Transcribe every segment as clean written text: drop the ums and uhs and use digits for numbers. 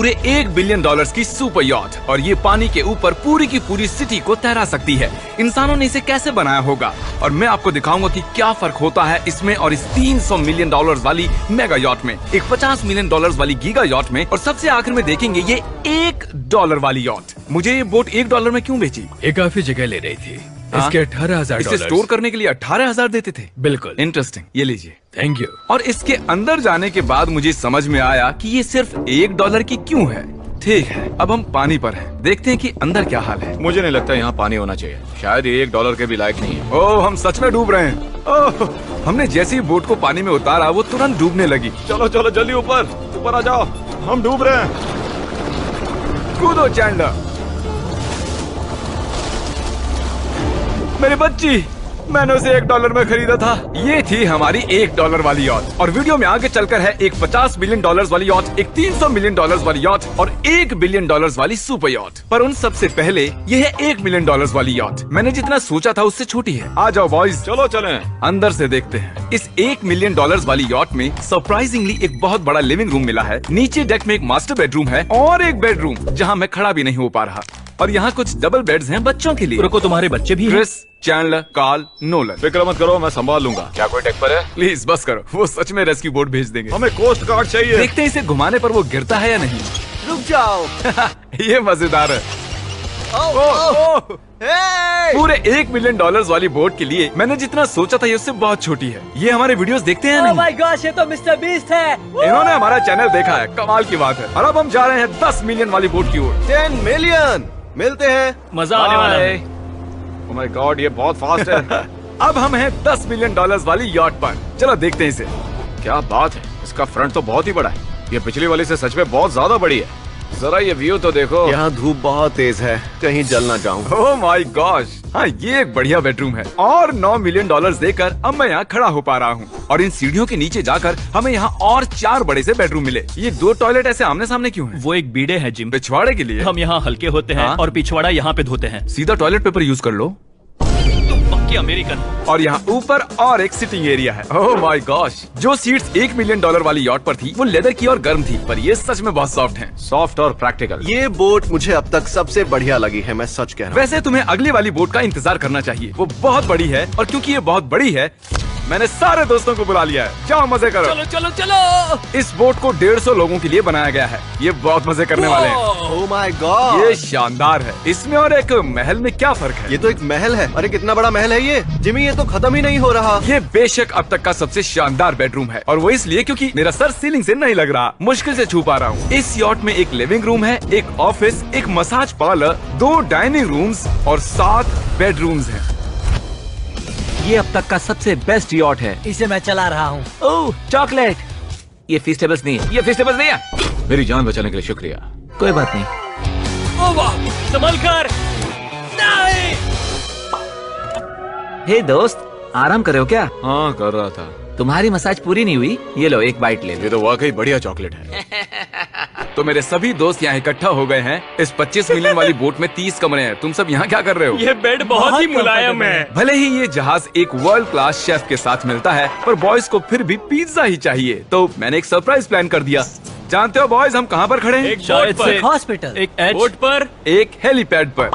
पूरे $1 बिलियन की super yacht, और ये पानी के ऊपर पूरी की पूरी सिटी को तैरा सकती है। इंसानों ने इसे कैसे बनाया होगा, और मैं आपको दिखाऊंगा कि क्या फर्क होता है इसमें और इस $300 मिलियन वाली मेगा यॉट में, एक $50 मिलियन वाली गीगा यॉट में, और सबसे आखिर में देखेंगे ये $1 वाली यॉट। मुझे ये बोट $1 में क्यों बेची? ये काफी जगह ले रही थी। इसके $18,000। इसे स्टोर करने के लिए 18,000 देते थे। बिल्कुल। इंटरेस्टिंग, ये लीजिए। Thank you. और इसके अंदर जाने के बाद मुझे समझ में आया कि ये सिर्फ $1 की क्यों है। ठीक है, अब हम पानी पर हैं। देखते हैं कि अंदर क्या हाल है। मुझे नहीं लगता यहाँ पानी होना चाहिए, शायद ये $1 के भी लायक नहीं है। ओह, हम सच में डूब रहे हैं। ओह, हमने जैसे ही बोट को पानी में उतारा वो तुरंत डूबने लगी। चलो चलो जल्दी ऊपर ऊपर आ जाओ, हम डूब रहे हैं। कूदो चैंडलर। मेरी बच्ची, मैंने उसे $1 में खरीदा था। ये थी हमारी $1 वाली यॉट। और वीडियो में आगे चलकर है एक $50 मिलियन वाली यॉट, एक $300 मिलियन वाली यॉट और $1 बिलियन वाली सुपर यॉट। पर उन सबसे पहले ये है $1 मिलियन वाली यॉट। मैंने जितना सोचा था उससे छोटी है। आ जाओ बॉयज, चलो चलें। अंदर से देखते हैं। इस $1 मिलियन वाली यॉट में सरप्राइजिंगली एक बहुत बड़ा लिविंग रूम मिला है। नीचे डेक में एक मास्टर बेडरूम है और एक बेडरूम जहाँ मैं खड़ा भी नहीं हो पा रहा। और यहाँ कुछ डबल बेड्स हैं बच्चों के लिए। रुको, तुम्हारे बच्चे भी हैं? Chris, Chandler, Carl, Nolan. फिक्र मत करो, मैं संभाल लूंगा। क्या कोई टेक पर है? प्लीज बस करो, वो सच में रेस्क्यू बोट भेज देंगे। हमें कोस्ट गार्ड चाहिए। देखते हैं इसे घुमाने पर वो गिरता है या नहीं। रुक जाओ। ये मजेदार है। पूरे $1 मिलियन वाली बोट के लिए मैंने जितना सोचा था ये उससे बहुत छोटी है। ये हमारे वीडियोस देखते हैं या नहीं? माय गॉश, ये तो मिस्टर बीस्ट है। इन्होंने हमारा चैनल देखा है, कमाल की बात है। और अब हम जा रहे हैं 10 मिलियन वाली बोट की ओर। 10 मिलियन मिलते हैं। मजा आने वाला है। ओह माय गॉड, ये बहुत फास्ट है। अब हम हैं $10 मिलियन वाली यॉट पर। चलो देखते हैं इसे। क्या बात है, इसका फ्रंट तो बहुत ही बड़ा है। ये पिछली वाली से सच में बहुत ज्यादा बड़ी है। जरा ये व्यू तो देखो। यहाँ धूप बहुत तेज है, कहीं जल ना जाऊं। ओह माय गॉश, हाँ ये एक बढ़िया बेडरूम है। और $9 मिलियन देकर अब मैं यहाँ खड़ा हो पा रहा हूँ। और इन सीढ़ियों के नीचे जाकर हमें यहाँ और 4 बड़े से बेडरूम मिले। ये 2 टॉयलेट ऐसे आमने सामने क्यों हैं? वो एक बीड़े है जिम। पिछवाड़े के लिए? हम यहाँ हल्के होते हैं हाँ? और पिछवाड़ा यहाँ पे धोते हैं। सीधा टॉयलेट पेपर यूज कर लो। तुम पक्के अमेरिकन। और यहाँ ऊपर और एक सिटिंग एरिया है। ओह माय गॉश, जो सीट्स $1 मिलियन वाली यॉट पर थी वो लेदर की और गर्म थी, पर ये सच में बहुत सॉफ्ट हैं। सॉफ्ट और प्रैक्टिकल। ये बोट मुझे अब तक सबसे बढ़िया लगी है, मैं सच कह रहा हूँ। वैसे तुम्हें अगली वाली बोट का इंतजार करना चाहिए, वो बहुत बड़ी है। और क्योंकि ये बहुत बड़ी है, मैंने सारे दोस्तों को बुला लिया है। जाओ मजे करो। चलो चलो चलो। इस बोट को 150 लोगों के लिए बनाया गया है। ये बहुत मजे करने वाले हैं। ओह माय गॉड, ये शानदार है। इसमें और एक महल में क्या फर्क है? ये तो एक महल है। अरे कितना बड़ा महल है ये जिमी, ये तो खत्म ही नहीं हो रहा। ये बेशक अब तक का सबसे शानदार बेडरूम है, और वो इसलिए क्योंकि मेरा सर सीलिंग से नहीं लग रहा, मुश्किल से छू पा रहा हूँ। इस यॉट में एक लिविंग रूम है, एक ऑफिस, एक मसाज पार्लर, 2 डाइनिंग रूम्स और 7 बेडरूम्स हैं। ये अब तक का सबसे बेस्ट यॉट है। इसे मैं चला रहा हूँ। ओह चॉकलेट। ये फीस्टेबल्स नहीं है, ये फीस्टेबल्स नहीं है। मेरी जान बचाने के लिए शुक्रिया। कोई बात नहीं। ओ वाह, संभल कर। नहीं। हे दोस्त, आराम कर रहे हो क्या? हाँ कर रहा था। तुम्हारी मसाज पूरी नहीं हुई, ये लो एक बाइट ले लो। ये तो वाकई बढ़िया चॉकलेट है। तो मेरे सभी दोस्त यहाँ इकट्ठा हो गए हैं। इस 25 मिलियन वाली बोट में 30 कमरे हैं। तुम सब यहाँ क्या कर रहे हो? ये बेड बहुत ही मुलायम है। भले ही ये जहाज एक वर्ल्ड क्लास शेफ के साथ मिलता है, पर बॉयज को फिर भी पिज्जा ही चाहिए। तो मैंने एक सरप्राइज प्लान कर दिया। जानते हो बॉयज, हम कहाँ पर खड़े हैं? एक शायद से हॉस्पिटल, एक बोट पर, एक हेलीपैड पर।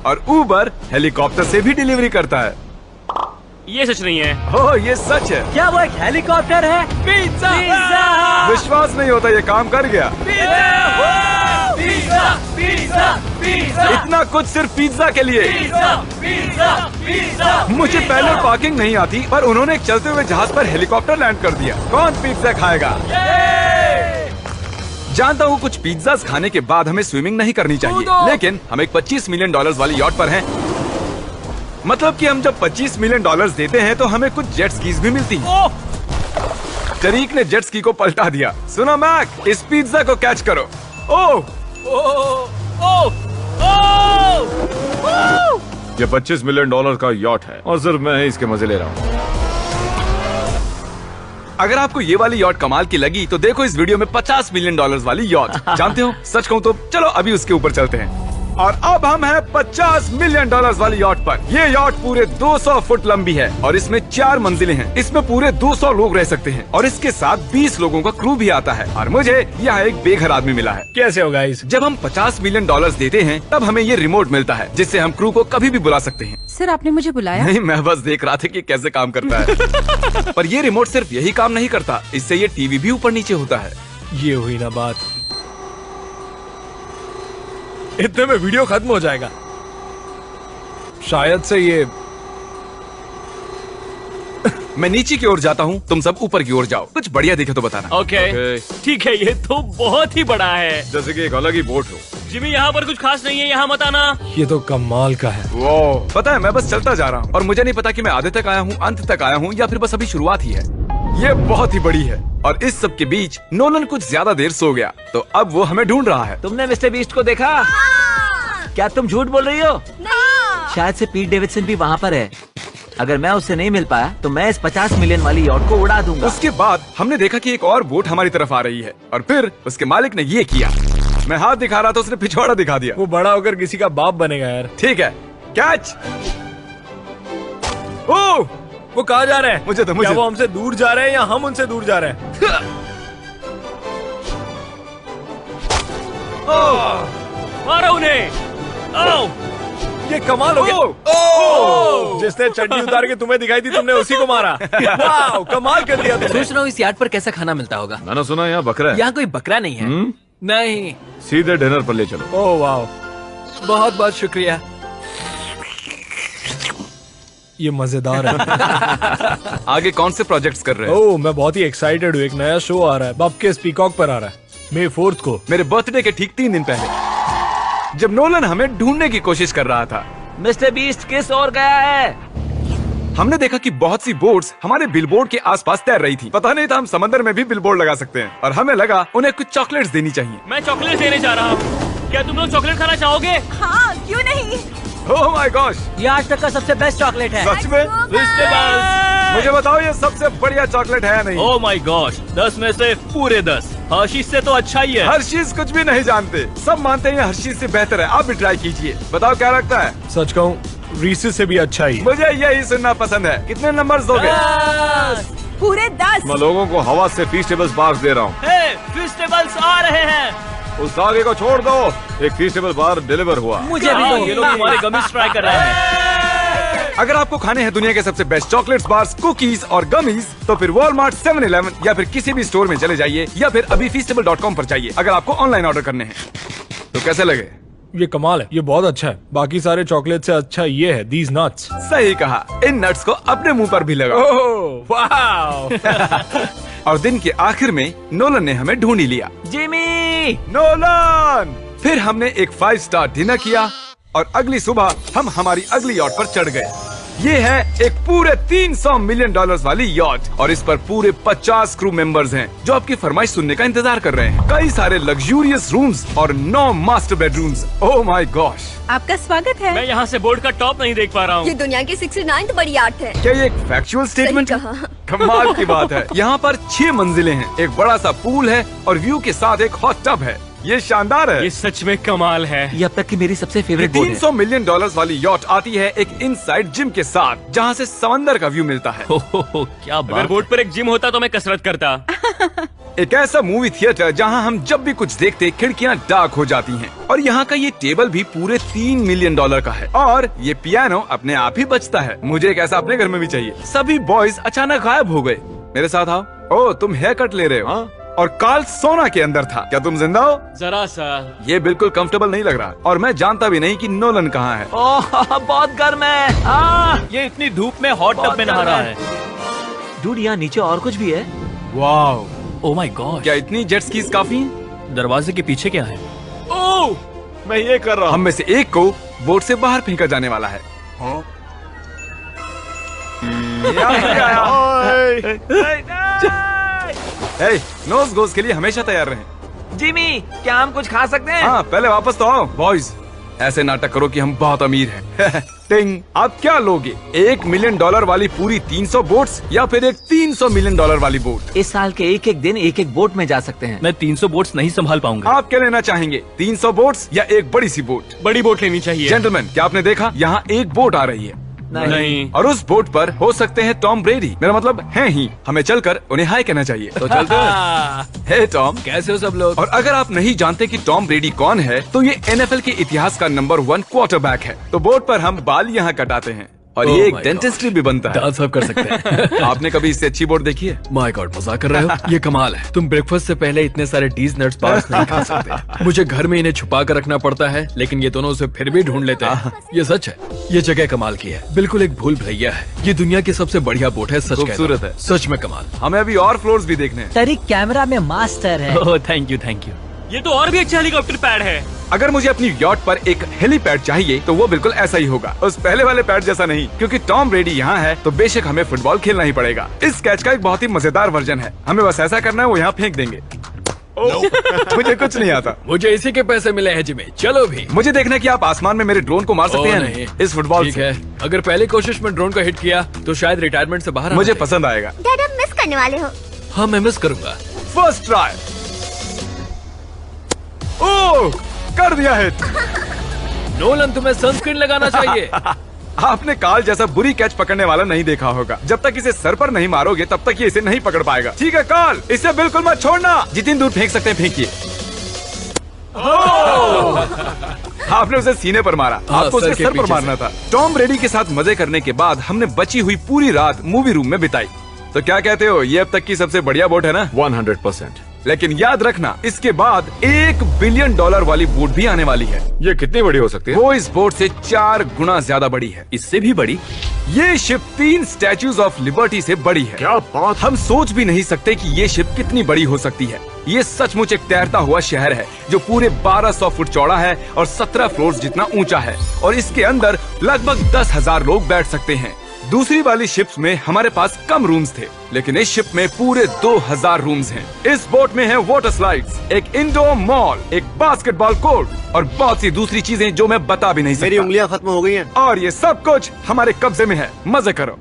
और उबर हेलीकॉप्टर से भी डिलीवरी करता है। ये सच नहीं है। ओह ये सच है। क्या वो एक हेलीकॉप्टर है? पिज्जा। विश्वास नहीं होता, ये काम कर गया। Pizza pizza pizza. इतना कुछ सिर्फ पिज्जा के लिए। Pizza pizza. मुझे पहले पार्किंग नहीं आती, पर उन्होंने एक चलते हुए जहाज पर हेलीकॉप्टर लैंड कर दिया। कौन पिज्जा खाएगा? जानता हूँ कुछ पिज्जास खाने के बाद हमें स्विमिंग नहीं करनी चाहिए, लेकिन हम एक $25 मिलियन वाली यॉट पर हैं। मतलब कि हम जब $25 मिलियन देते हैं तो हमें कुछ जेट स्कीज भी मिलती हैं। तरीक ने जेट स्की को पलटा दिया। सुनो मैक, इस पिज्जा को कैच करो। ओह ये $25 मिलियन का यॉट है और सिर्फ मैं ही इसके मजे ले रहा हूँ। अगर आपको ये वाली यॉट कमाल की लगी तो देखो इस वीडियो में $50 मिलियन वाली यॉट। जानते हो, सच कहूँ तो चलो अभी उसके ऊपर चलते हैं। और अब हम हैं 50 मिलियन डॉलर्स वाली यॉट पर। ये यॉट पूरे 200 फुट लंबी है और इसमें 4 मंजिलें हैं। इसमें पूरे 200 लोग रह सकते हैं और इसके साथ 20 लोगों का क्रू भी आता है। और मुझे यहाँ एक बेघर आदमी मिला है। कैसे हो गाइस? जब हम 50 मिलियन डॉलर्स देते हैं तब हमें ये रिमोट मिलता है जिससे हम क्रू को कभी भी बुला सकते हैं। सर आपने मुझे बुलाया? नहीं, मैं बस देख रहा था कि कैसे काम करता है। पर ये रिमोट सिर्फ यही काम नहीं करता, इससे ये टीवी भी ऊपर नीचे होता है। ये हुई ना बात, इतने में वीडियो खत्म हो जाएगा। शायद से ये मैं नीचे की ओर जाता हूँ, तुम सब ऊपर की ओर जाओ। कुछ बढ़िया दिखे तो बताना। ओके ठीक है, ये तो बहुत ही बड़ा है। जैसे कि एक अलग ही बोट हो। जिमी यहाँ पर कुछ खास नहीं है, यहाँ मत आना। ये तो कमाल का है। वो पता है, मैं बस चलता जा रहा हूँ और मुझे नहीं पता कि मैं आधे तक आया हूँ, अंत तक आया हूँ या फिर बस अभी शुरुआत ही है। ये बहुत ही बड़ी है और इस सब के बीच नोलन कुछ ज्यादा देर सो गया, तो अब वो हमें ढूंढ रहा है। तुमने मिस्टर बीस्ट को देखा? क्या तुम झूठ बोल रही हो? शायद से पीट डेविडसन भी वहाँ पर है। अगर मैं उससे नहीं मिल पाया तो मैं इस 50 मिलियन वाली यॉट को उड़ा दूंगा। उसके बाद हमने देखा कि एक और बोट हमारी तरफ आ रही है और फिर उसके मालिक ने ये किया। मैं हाथ दिखा रहा था, उसने पिछवाड़ा दिखा दिया। वो बड़ा होकर किसी का बाप बनेगा यार। ठीक है, कैच। ओह, वो कहाँ जा रहे हैं? मुझे क्या वो हमसे दूर जा रहे हैं या हम उनसे दूर जा रहे हैं? मारो उन्हें। ओह, ये कमाल हो गया। ओह! जिसने चड्डी उतार के तुम्हें दिखाई थी तुमने उसी को मारा। वाह, कमाल कर दिया तुमने। सोच रहा हूँ इस यार्ड पर कैसा खाना मिलता होगा। मैंने सुना यहाँ बकरा है। यहाँ कोई बकरा नहीं है। नहीं। सीधे डिनर पर ले चलो। ओह वाह, बहुत बहुत शुक्रिया। ये मजेदार है। आगे कौन से प्रोजेक्ट्स कर रहे हैं? ओह, मैं बहुत ही एक्साइटेड हूँ। एक नया शो आ रहा है, बपके पीकॉक पर आ रहा है May 4 को। मेरे बर्थडे के ठीक 3 दिन पहले, जब नोलन हमें ढूंढने की कोशिश कर रहा था। मिस्टर बीस्ट किस ओर गया है? हमने देखा कि बहुत सी बोट्स हमारे बिलबोर्ड के आसपास तैर रही थी। पता नहीं था हम समंदर में भी बिलबोर्ड लगा सकते हैं और हमें लगा उन्हें कुछ चॉकलेट्स देनी चाहिए। मैं चॉकलेट देने जा रहा हूँ। क्या तुम लोग चॉकलेट खाना चाहोगे? हाँ, क्यों नहीं? ओह माय गॉश, ये आज तक का सबसे बेस्ट चॉकलेट है। सच में? मुझे बताओ ये सबसे बढ़िया चॉकलेट है या नहीं? ओह माय गॉश, 10 में से पूरे 10। हर्शीज से तो अच्छा ही है। हर्शीज कुछ भी नहीं जानते, सब मानते हैं हर्शीज से बेहतर है। आप भी ट्राई कीजिए, बताओ क्या लगता है? सच कहूँ रीसेस से भी अच्छा ही। मुझे यही सुनना पसंद है। कितने नंबर्स दोगे? पूरे 10। मैं लोगों को हवा से फीस्टेबल्स बार दे रहा हूँ। हे, फेस्टिवल्स आ रहे हैं। उस धागे को छोड़ दो। एक फीस्टेबल बार डिलीवर हुआ। मुझे भी हाँ, दो। ये लोग हमारे गमीज ट्राई कर रहे हैं। अगर आपको खाने हैं दुनिया के सबसे बेस्ट चॉकलेट्स, बार्स, कुकीज और गमीज, तो फिर वॉलमार्ट, 7-Eleven या फिर किसी भी स्टोर में चले जाइए या फिर अभी feastable.com पर जाइए अगर आपको ऑनलाइन ऑर्डर करने हैं। तो कैसे लगे? ये कमाल है, ये बहुत अच्छा है। बाकी सारे चॉकलेट से अच्छा ये है, these nuts। सही कहा, इन नट्स को अपने मुंह पर भी लगाओ। ओह वाह। और दिन के आखिर में नोलन ने हमें ढूंढ ही लिया। जिमी! नोलन! फिर हमने एक 5 स्टार डिनर किया और अगली सुबह हम हमारी अगली यॉट पर चढ़ गए। ये है एक पूरे 300 मिलियन डॉलर्स वाली यॉट और इस पर पूरे 50 क्रू मेंबर्स हैं जो आपकी फरमाइश सुनने का इंतजार कर रहे हैं। कई सारे लग्जूरियस रूम्स और 9 master bedrooms. Oh my gosh, आपका स्वागत है। मैं यहाँ से बोर्ड का टॉप नहीं देख पा रहा ये हूँ। दुनिया की 69th बड़ी आर्ट है। क्या ये एक फैक्चुअल स्टेटमेंट है? कहा। कमाल की बात है। यहाँ पर 6 मंजिलें हैं, एक बड़ा सा पूल है और व्यू के साथ एक हॉट टब है। ये शानदार है। ये सच में कमाल है। ये अब तक की मेरी सबसे फेवरेट बोट है। 300 मिलियन डॉलर्स वाली यॉट आती है एक इनसाइड जिम के साथ जहाँ से समंदर का व्यू मिलता है। क्या अगर बोट पर एक जिम होता तो मैं कसरत करता। एक ऐसा मूवी थिएटर जहाँ हम जब भी कुछ देखते खिड़कियाँ डार्क हो जाती हैं। और यहाँ का ये टेबल भी पूरे 3 मिलियन डॉलर का है और ये पियानो अपने आप ही बजता है। मुझे एक ऐसा अपने घर में भी चाहिए। सभी बॉयज अचानक गायब हो गए। मेरे साथ आओ। ओह, तुम हेयर कट ले रहे हो? हाँ? और कार्ल सोना के अंदर था। क्या तुम जिंदा हो? जरा सा। ये बिल्कुल कंफर्टेबल नहीं लग रहा और मैं जानता भी नहीं कि नोलन कहाँ है। ओह, बहुत गर्म है। ये इतनी धूप में हॉट टब में नहा रहा है। डूड, यहाँ नीचे और कुछ भी है। वाओ, ओह माय गॉड, क्या इतनी जेट स्कीज काफी हैं? दरवाजे के पीछे क्या है? ओह, मैं ये कर रहा हूँ। हम में से एक को बोट से बाहर फेंका जाने वाला है। नोज गोज के लिए हमेशा तैयार रहें। जिमी, क्या हम कुछ खा सकते हैं? हाँ, पहले वापस तो आओ बॉयज। ऐसे नाटक करो कि हम बहुत अमीर हैं। टिंग, आप क्या लोगे? $1 मिलियन वाली पूरी 300 बोट्स या फिर एक $300 मिलियन वाली बोट? इस साल के एक एक दिन एक एक बोट में जा सकते हैं। मैं 300 बोट्स नहीं संभाल पाऊंगा। आप क्या लेना चाहेंगे, 300 बोट्स या एक बड़ी सी बोट? बड़ी बोट लेनी चाहिए। जेंटलमैन, क्या आपने देखा यहाँ एक बोट आ रही है? नहीं। और उस बोट पर हो सकते हैं टॉम ब्रेडी, मेरा मतलब है ही। हमें चलकर उन्हें हाय कहना चाहिए। तो चलते हैं। हे टॉम, कैसे हो सब लोग? और अगर आप नहीं जानते कि टॉम ब्रेडी कौन है, तो ये NFL के इतिहास का नंबर 1 क्वार्टरबैक है। तो बोट पर हम बाल यहाँ कटाते हैं और ये एक डेंटिस्ट्री भी बनता है। दांत साफ कर सकते हैं। आपने कभी इससे अच्छी बोट देखी है? माय गॉड, मजाक कर रहे हो? ये कमाल है। तुम ब्रेकफास्ट से पहले इतने सारे डीज नट्स बार्स नहीं खा सकते। मुझे घर में इन्हें छुपा कर रखना पड़ता है, लेकिन ये दोनों उसे फिर भी ढूंढ लेते हैं। ये सच है। ये जगह कमाल की है, बिल्कुल एक भूल भुलैया है। ये दुनिया की सबसे बढ़िया बोट है। सच खूबसूरत है, सच में कमाल। हमें अभी और फ्लोर्स भी देखने हैं। तरीक कैमरा में मास्टर है। ओह थैंक यू थैंक यू। ये तो और भी अच्छा हेलीकॉप्टर पैड है। अगर मुझे अपनी यॉट पर एक हेलीपैड चाहिए तो वो बिल्कुल ऐसा ही होगा, उस पहले वाले पैड जैसा नहीं। क्योंकि टॉम ब्रेडी यहाँ है तो बेशक हमें फुटबॉल खेलना ही पड़ेगा। इस कैच का एक बहुत ही मजेदार वर्जन है, हमें बस ऐसा करना है, वो यहाँ फेंक देंगे। मुझे कुछ नहीं आता। मुझे इसी के पैसे मिले हैं जिम्मी, चलो भी। मुझे देखना कि आप आसमान में मेरे ड्रोन को मार सकते हैं नहीं। इस फुटबॉल ठीक से। है, अगर पहली कोशिश में ड्रोन को हिट किया तो शायद रिटायरमेंट से बाहर आ मुझे जाए। पसंद आएगा। डैड आप मिस करने वाले हो। हाँ मैं मिस करूंगा। First try. ओह, कर दिया हिट। नोलन तुम्हें सनस्क्रीन लगाना चाहिए। आपने काल जैसा बुरी कैच पकड़ने वाला नहीं देखा होगा। जब तक इसे सर पर नहीं मारोगे तब तक ये इसे नहीं पकड़ पाएगा। ठीक है काल, इसे बिल्कुल मत छोड़ना। जितनी दूर फेंक सकते हैं फेंकिए। आपने उसे सीने पर मारा, आपको सर उसके के सर पर पीछे मारना था। टॉम ब्रेडी के साथ मजे करने के बाद हमने बची हुई पूरी रात मूवी रूम में बिताई। तो क्या कहते हो, ये अब तक की सबसे बढ़िया बोट है ना? 100%। लेकिन याद रखना, इसके बाद $1 बिलियन वाली बोट भी आने वाली है। ये कितनी बड़ी हो सकती है? वो इस बोट से 4 गुना ज्यादा बड़ी है। इससे भी बड़ी? ये शिप 3 स्टैच्यूज ऑफ लिबर्टी से बड़ी है। क्या बात! हम सोच भी नहीं सकते कि ये शिप कितनी बड़ी हो सकती है। ये सचमुच एक तैरता हुआ शहर है जो पूरे 1200 फुट चौड़ा है और 17 फ्लोर्स जितना ऊंचा है, और इसके अंदर लगभग 10,000 लोग बैठ सकते हैं। दूसरी वाली शिप्स में हमारे पास कम रूम्स थे, लेकिन इस शिप में पूरे 2000 रूम्स हैं। इस बोट में है वाटर स्लाइड्स, एक इंडोर मॉल, एक बास्केटबॉल कोर्ट और बहुत सी दूसरी चीजें जो मैं बता भी नहीं मेरी सकता। उंगलियां खत्म हो गई हैं। और ये सब कुछ हमारे कब्जे में है। मजे करो।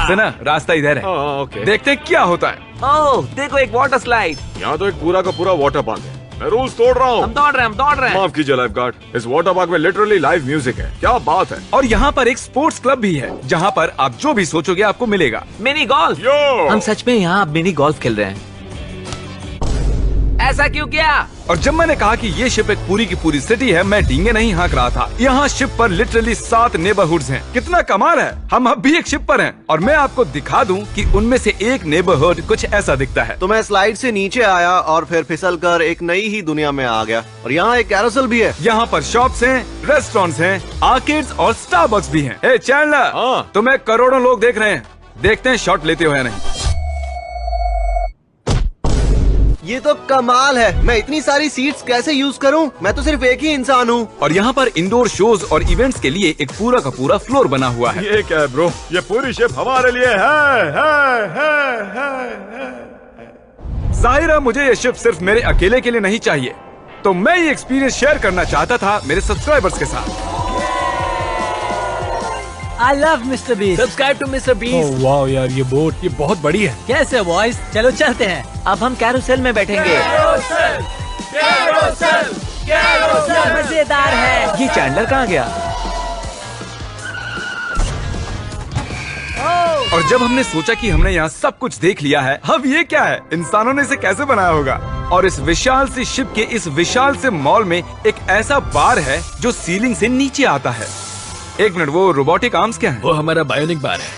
सुना, रास्ता इधर है। ओके। देखते क्या होता है। ओह देखो, एक वाटर स्लाइड। यहाँ तो एक पूरा का पूरा वाटर पार्क है। मैं रूल्स तोड़ रहा हूँ। हम दौड़ रहे हैं। माफ कीजिए लाइफ गार्ड। इस वाटर पार्क में लिटरली लाइव म्यूजिक है। क्या बात है। और यहाँ पर एक स्पोर्ट्स क्लब भी है जहाँ पर आप जो भी सोचोगे आपको मिलेगा। Mini golf. यो! हम सच में यहाँ मिनी गोल्फ खेल रहे हैं। ऐसा क्यों किया? और जब मैंने कहा कि ये शिप एक पूरी की पूरी सिटी है, मैं डींगे नहीं हाँक रहा था। यहाँ शिप पर लिटरली 7 नेबरहुड्स हैं। कितना कमाल है। हम अब भी एक शिप पर हैं और मैं आपको दिखा दूं कि उनमें से एक नेबरहुड कुछ ऐसा दिखता है। तो मैं स्लाइड से नीचे आया और फिर फिसल कर एक नई ही दुनिया में आ गया। और यहाँ एक कैरोसेल भी है। यहाँ पर शॉप्स हैं, रेस्टोरेंट्स हैं, आर्केड्स और स्टारबक्स भी हैं। ए चैंडलर, हाँ। तुम्हें करोड़ों लोग देख रहे हैं। देखते हैं शॉट लेते हो या नहीं। ये तो कमाल है। मैं इतनी सारी सीट्स कैसे यूज करूं? मैं तो सिर्फ एक ही इंसान हूँ। और यहाँ पर इंडोर शोज और इवेंट्स के लिए एक पूरा का पूरा फ्लोर बना हुआ है। ये क्या है ब्रो? ये पूरी शिप हमारे लिए है। जाहिर है मुझे ये शिप सिर्फ मेरे अकेले के लिए नहीं चाहिए, तो मैं ये एक्सपीरियंस शेयर करना चाहता था मेरे सब्सक्राइबर्स के साथ। I love Mister Beast. Subscribe to Mister Beast. वाह यार, ये बोट ये बहुत बड़ी है। कैसे बॉयज, चलो चलते हैं। अब हम कैरोसेल में बैठेंगे। मजेदार है। ये चैंडलर कहाँ गया? और जब हमने सोचा कि हमने यहाँ सब कुछ देख लिया है, अब ये क्या है, इंसानों ने इसे कैसे बनाया होगा। और इस विशाल सी शिप के इस विशाल से मॉल में एक ऐसा बार है जो सीलिंग से नीचे आता है। एक मिनट, वो रोबोटिक आर्म्स क्या है? वो हमारा बायोनिक बार है।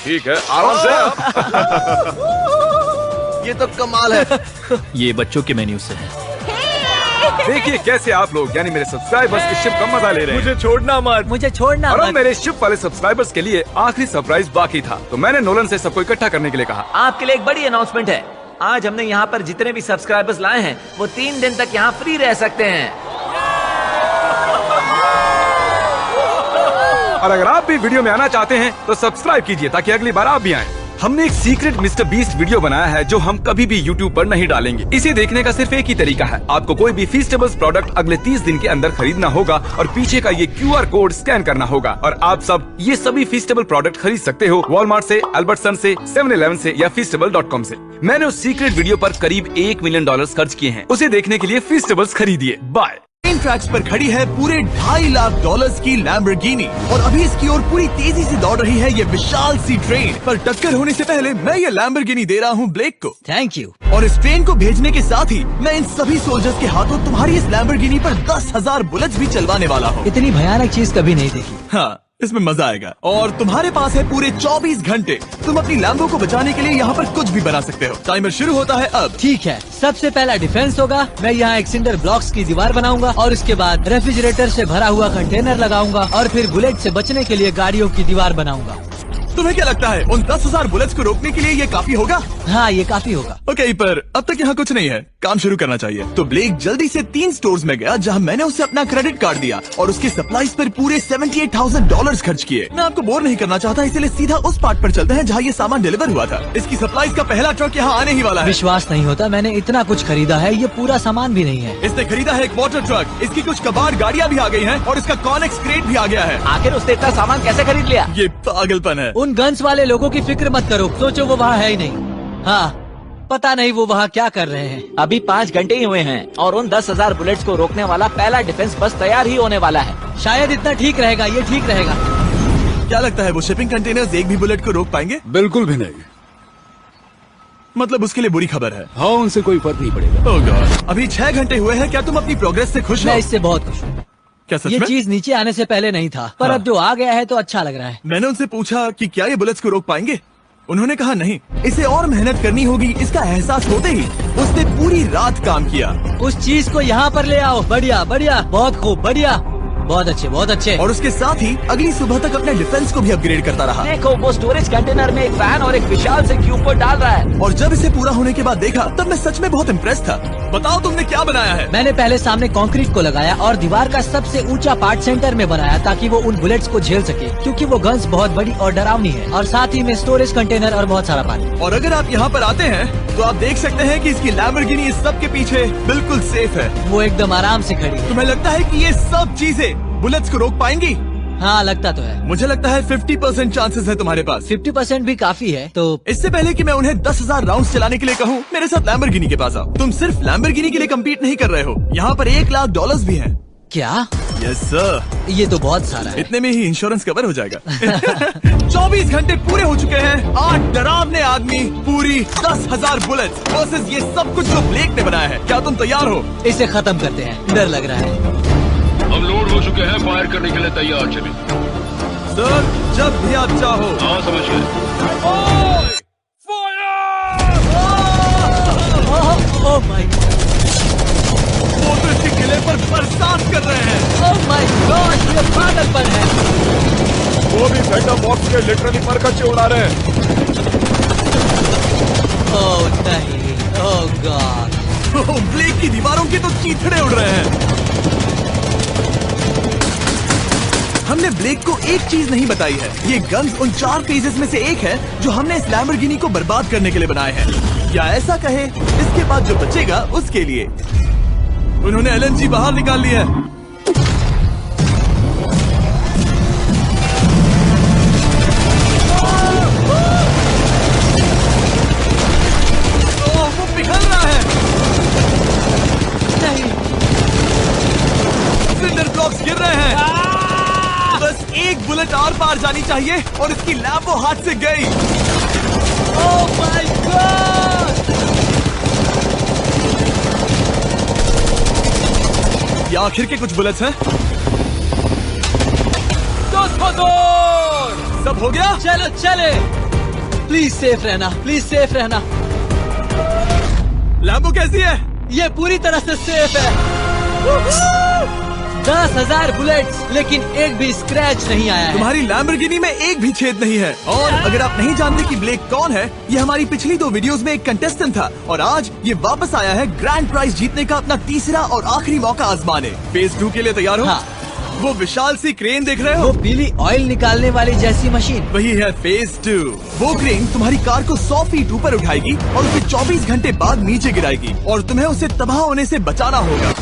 ठीक है, आराम से। ये तो कमाल है। ये बच्चों के मेन्यू से है। देखिए कैसे आप लोग यानी मेरे सब्सक्राइबर्स इस शिप का मजा ले रहे हैं। मुझे छोड़ना मत। मुझे छोड़ना और अब मत। मेरे शिप वाले सब्सक्राइबर्स के लिए आखिरी सरप्राइज बाकी था, तो मैंने नोलन से सबको इकट्ठा करने के लिए कहा। आपके लिए एक बड़ी अनाउंसमेंट है। आज हमने यहाँ पर जितने भी सब्सक्राइबर्स लाए हैं वो 3 दिन तक यहाँ फ्री रह सकते हैं। और अगर आप भी वीडियो में आना चाहते हैं तो सब्सक्राइब कीजिए ताकि अगली बार आप भी आएं। हमने एक सीक्रेट मिस्टर बीस्ट वीडियो बनाया है जो हम कभी भी यूट्यूब पर नहीं डालेंगे। इसे देखने का सिर्फ एक ही तरीका है, आपको कोई भी फीस्टेबल्स प्रोडक्ट अगले 30 दिन के अंदर खरीदना होगा और पीछे का ये QR कोड स्कैन करना होगा और आप सब ये सभी फीस्टेबल प्रोडक्ट खरीद सकते हो वॉलमार्ट से, अल्बर्टसन से, 7-Eleven से या feastable.com से। मैंने उस सीक्रेट वीडियो पर करीब $1 मिलियन खर्च किए हैं, उसे देखने के लिए फीस्टेबल्स खरीदिए। बाय। इन ट्रैक्स पर खड़ी है पूरे $2.5 लाख की लैम्बोर्गिनी और अभी इसकी ओर पूरी तेजी से दौड़ रही है ये विशाल सी ट्रेन। पर टक्कर होने से पहले मैं ये लैम्बोर्गिनी दे रहा हूँ ब्लेक को। Thank you. और इस ट्रेन को भेजने के साथ ही मैं इन सभी सोल्जर्स के हाथों तुम्हारी इस लैम्बोर्गिनी पर 10,000 बुलेट्स भी चलवाने वाला हूँ। इतनी भयानक चीज कभी नहीं देखी। हाँ, इसमें मजा आएगा। और तुम्हारे पास है पूरे 24 घंटे। तुम अपनी लैम्बो को बचाने के लिए यहाँ पर कुछ भी बना सकते हो। टाइमर शुरू होता है अब। ठीक है, सबसे पहला डिफेंस होगा। मैं यहाँ एक सिंडर ब्लॉक्स की दीवार बनाऊंगा और उसके बाद रेफ्रिजरेटर से भरा हुआ कंटेनर लगाऊंगा और फिर बुलेट से बचने के लिए गाड़ियों की दीवार बनाऊंगा। तुम्हें क्या लगता है उन 10,000 बुलेट्स को रोकने के लिए ये काफी होगा? हाँ, ये काफी होगा। ओके, पर अब तक यहाँ कुछ नहीं है, काम शुरू करना चाहिए। तो ब्लेक जल्दी से 3 स्टोर्स में गया जहाँ मैंने उसे अपना क्रेडिट कार्ड दिया और उसके सप्लाईज पर पूरे $78,000 खर्च किए। मैं आपको बोर नहीं करना चाहता, इसलिए सीधा उस पार्ट पर चलते हैं जहाँ ये सामान डिलीवर हुआ था। इसकी सप्लाईज का पहला ट्रक यहाँ आने ही वाला है। विश्वास नहीं होता, मैंने इतना कुछ खरीदा है, ये पूरा सामान भी नहीं है। इसने खरीदा है एक वाटर ट्रक, इसकी कुछ कबाड़ गाड़ियाँ भी आ गई हैं और इसका कॉनेक्स क्रेट भी आ गया है। आखिर उसने इतना सामान कैसे खरीद लिया? ये पागलपन है। उन गन्स वाले लोगों की फिक्र मत करो, सोचो वो वहाँ है ही नहीं। हाँ, पता नहीं वो वहाँ क्या कर रहे हैं। अभी 5 घंटे ही हुए हैं और उन 10,000 बुलेट्स को रोकने वाला पहला डिफेंस बस तैयार ही होने वाला है। शायद इतना ठीक रहेगा, ये ठीक रहेगा। क्या लगता है वो शिपिंग कंटेनर्स एक भी बुलेट को रोक पाएंगे? बिल्कुल भी नहीं। मतलब उसके लिए बुरी खबर है। हाँ, उनसे कोई फर्क नहीं पड़ेगा। ओह गॉड, अभी 6 घंटे हुए हैं। क्या तुम अपनी प्रोग्रेस से खुश हो? मैं इससे बहुत खुश हूँ। क्या सच ये में? चीज नीचे आने से पहले नहीं था, पर अब जो आ गया है तो अच्छा लग रहा है। मैंने उनसे पूछा कि क्या ये बुलेट्स को रोक पाएंगे। उन्होंने कहा नहीं, इसे और मेहनत करनी होगी। इसका एहसास होते ही उसने पूरी रात काम किया। उस चीज को यहाँ पर ले आओ। बढ़िया बढ़िया, बहुत खूब, बढ़िया, बहुत अच्छे, बहुत अच्छे। और उसके साथ ही अगली सुबह तक अपने डिफेंस को भी अपग्रेड करता रहा। देखो, वो स्टोरेज कंटेनर में एक फैन और एक विशाल से क्यूब को डाल रहा है। और जब इसे पूरा होने के बाद देखा तब मैं सच में बहुत इम्प्रेस था। बताओ तुमने क्या बनाया है? मैंने पहले सामने कंक्रीट को लगाया और दीवार का सबसे ऊंचा पार्ट सेंटर में बनाया ताकि वो उन बुलेट्स को झेल सके, क्योंकि वो गन्स बहुत बड़ी और डरावनी है। और साथ ही में स्टोरेज कंटेनर और बहुत सारा पानी। और अगर आप यहाँ पर आते हैं तो आप देख सकते हैं कि इसकी लैम्बोर्गिनी इस सब के पीछे बिल्कुल सेफ है। वो एकदम आराम से खड़ी है। तुम्हें लगता है कि ये सब चीजें बुलेट्स को रोक पाएंगी? हाँ, लगता तो है। मुझे लगता है 50% चांसेस है तुम्हारे पास। 50% भी काफी है। तो इससे पहले कि मैं उन्हें 10,000 राउंड्स चलाने के लिए कहूँ, मेरे साथ लैम्बोर्गिनी के पास आओ। तुम सिर्फ लैम्बोर्गिनी के लिए कम्पीट नहीं कर रहे हो, यहाँ पर $1 लाख भी हैं। क्या? Yes sir. ये तो बहुत सारा है। इतने में ही इंश्योरेंस कवर हो जाएगा। 24 घंटे पूरे हो चुके हैं। 8 डरावने आदमी, पूरी 10,000 बुलेट्स वर्सेस ये सब कुछ जो ब्लेक ने बनाया है। क्या तुम तैयार हो? इसे खत्म करते हैं, डर लग रहा है। हम लोड हो चुके हैं, फायर करने के लिए तैयार। चलिए सर, जब भी आप चाहो। हाँ, समझ गए। ओह माय गॉड, वो तो इसके किले पर बरसात कर रहे हैं। ओह माय गॉड, ये पागलपन है। वो भी सेटअप बॉक्स के लिटरली पर कच्चे उड़ा रहे हैं। ओह नहीं, ओह गॉड। ब्लेक की दीवारों के तो चीथड़े उड़ रहे हैं। हमने ब्लेक को एक चीज नहीं बताई है, ये गन्स उन 4 फेजेस में से एक है जो हमने इस लैम्बोर्गिनी को बर्बाद करने के लिए बनाए हैं। या ऐसा कहे, इसके बाद जो बचेगा उसके लिए। उन्होंने LNG बाहर निकाल लिया है। वो पिघल रहा है। नहीं, सिंडर ब्लॉक्स गिर रहे हैं। बस एक बुलेट और पार जानी चाहिए और इसकी लैम्बो हाथ से गई। Oh my God. ये आखिर के कुछ बुलेट्स हैं। सब हो गया? चलो चले। प्लीज सेफ रहना, प्लीज सेफ रहना। लैम्बो कैसी है? ये पूरी तरह से सेफ है। 10,000 बुलेट्स, लेकिन एक भी स्क्रैच नहीं आया है। तुम्हारी लैम्बोर्गिनी में एक भी छेद नहीं है। और अगर आप नहीं जानते कि ब्लेक कौन है, ये हमारी पिछली 2 वीडियोस में एक कंटेस्टेंट था और आज ये वापस आया है ग्रैंड प्राइज जीतने का अपना तीसरा और आखिरी मौका आजमाने। फेज 2 के लिए तैयार हो? हाँ। वो विशाल सी क्रेन देख रहे हो? वो पीली ऑयल निकालने वाली जैसी मशीन। वही है फेज 2। वो क्रेन तुम्हारी कार को 100 फीट ऊपर उठाएगी और उसे 24 घंटे बाद नीचे गिराएगी और तुम्हें उसे तबाह होने से बचाना होगा।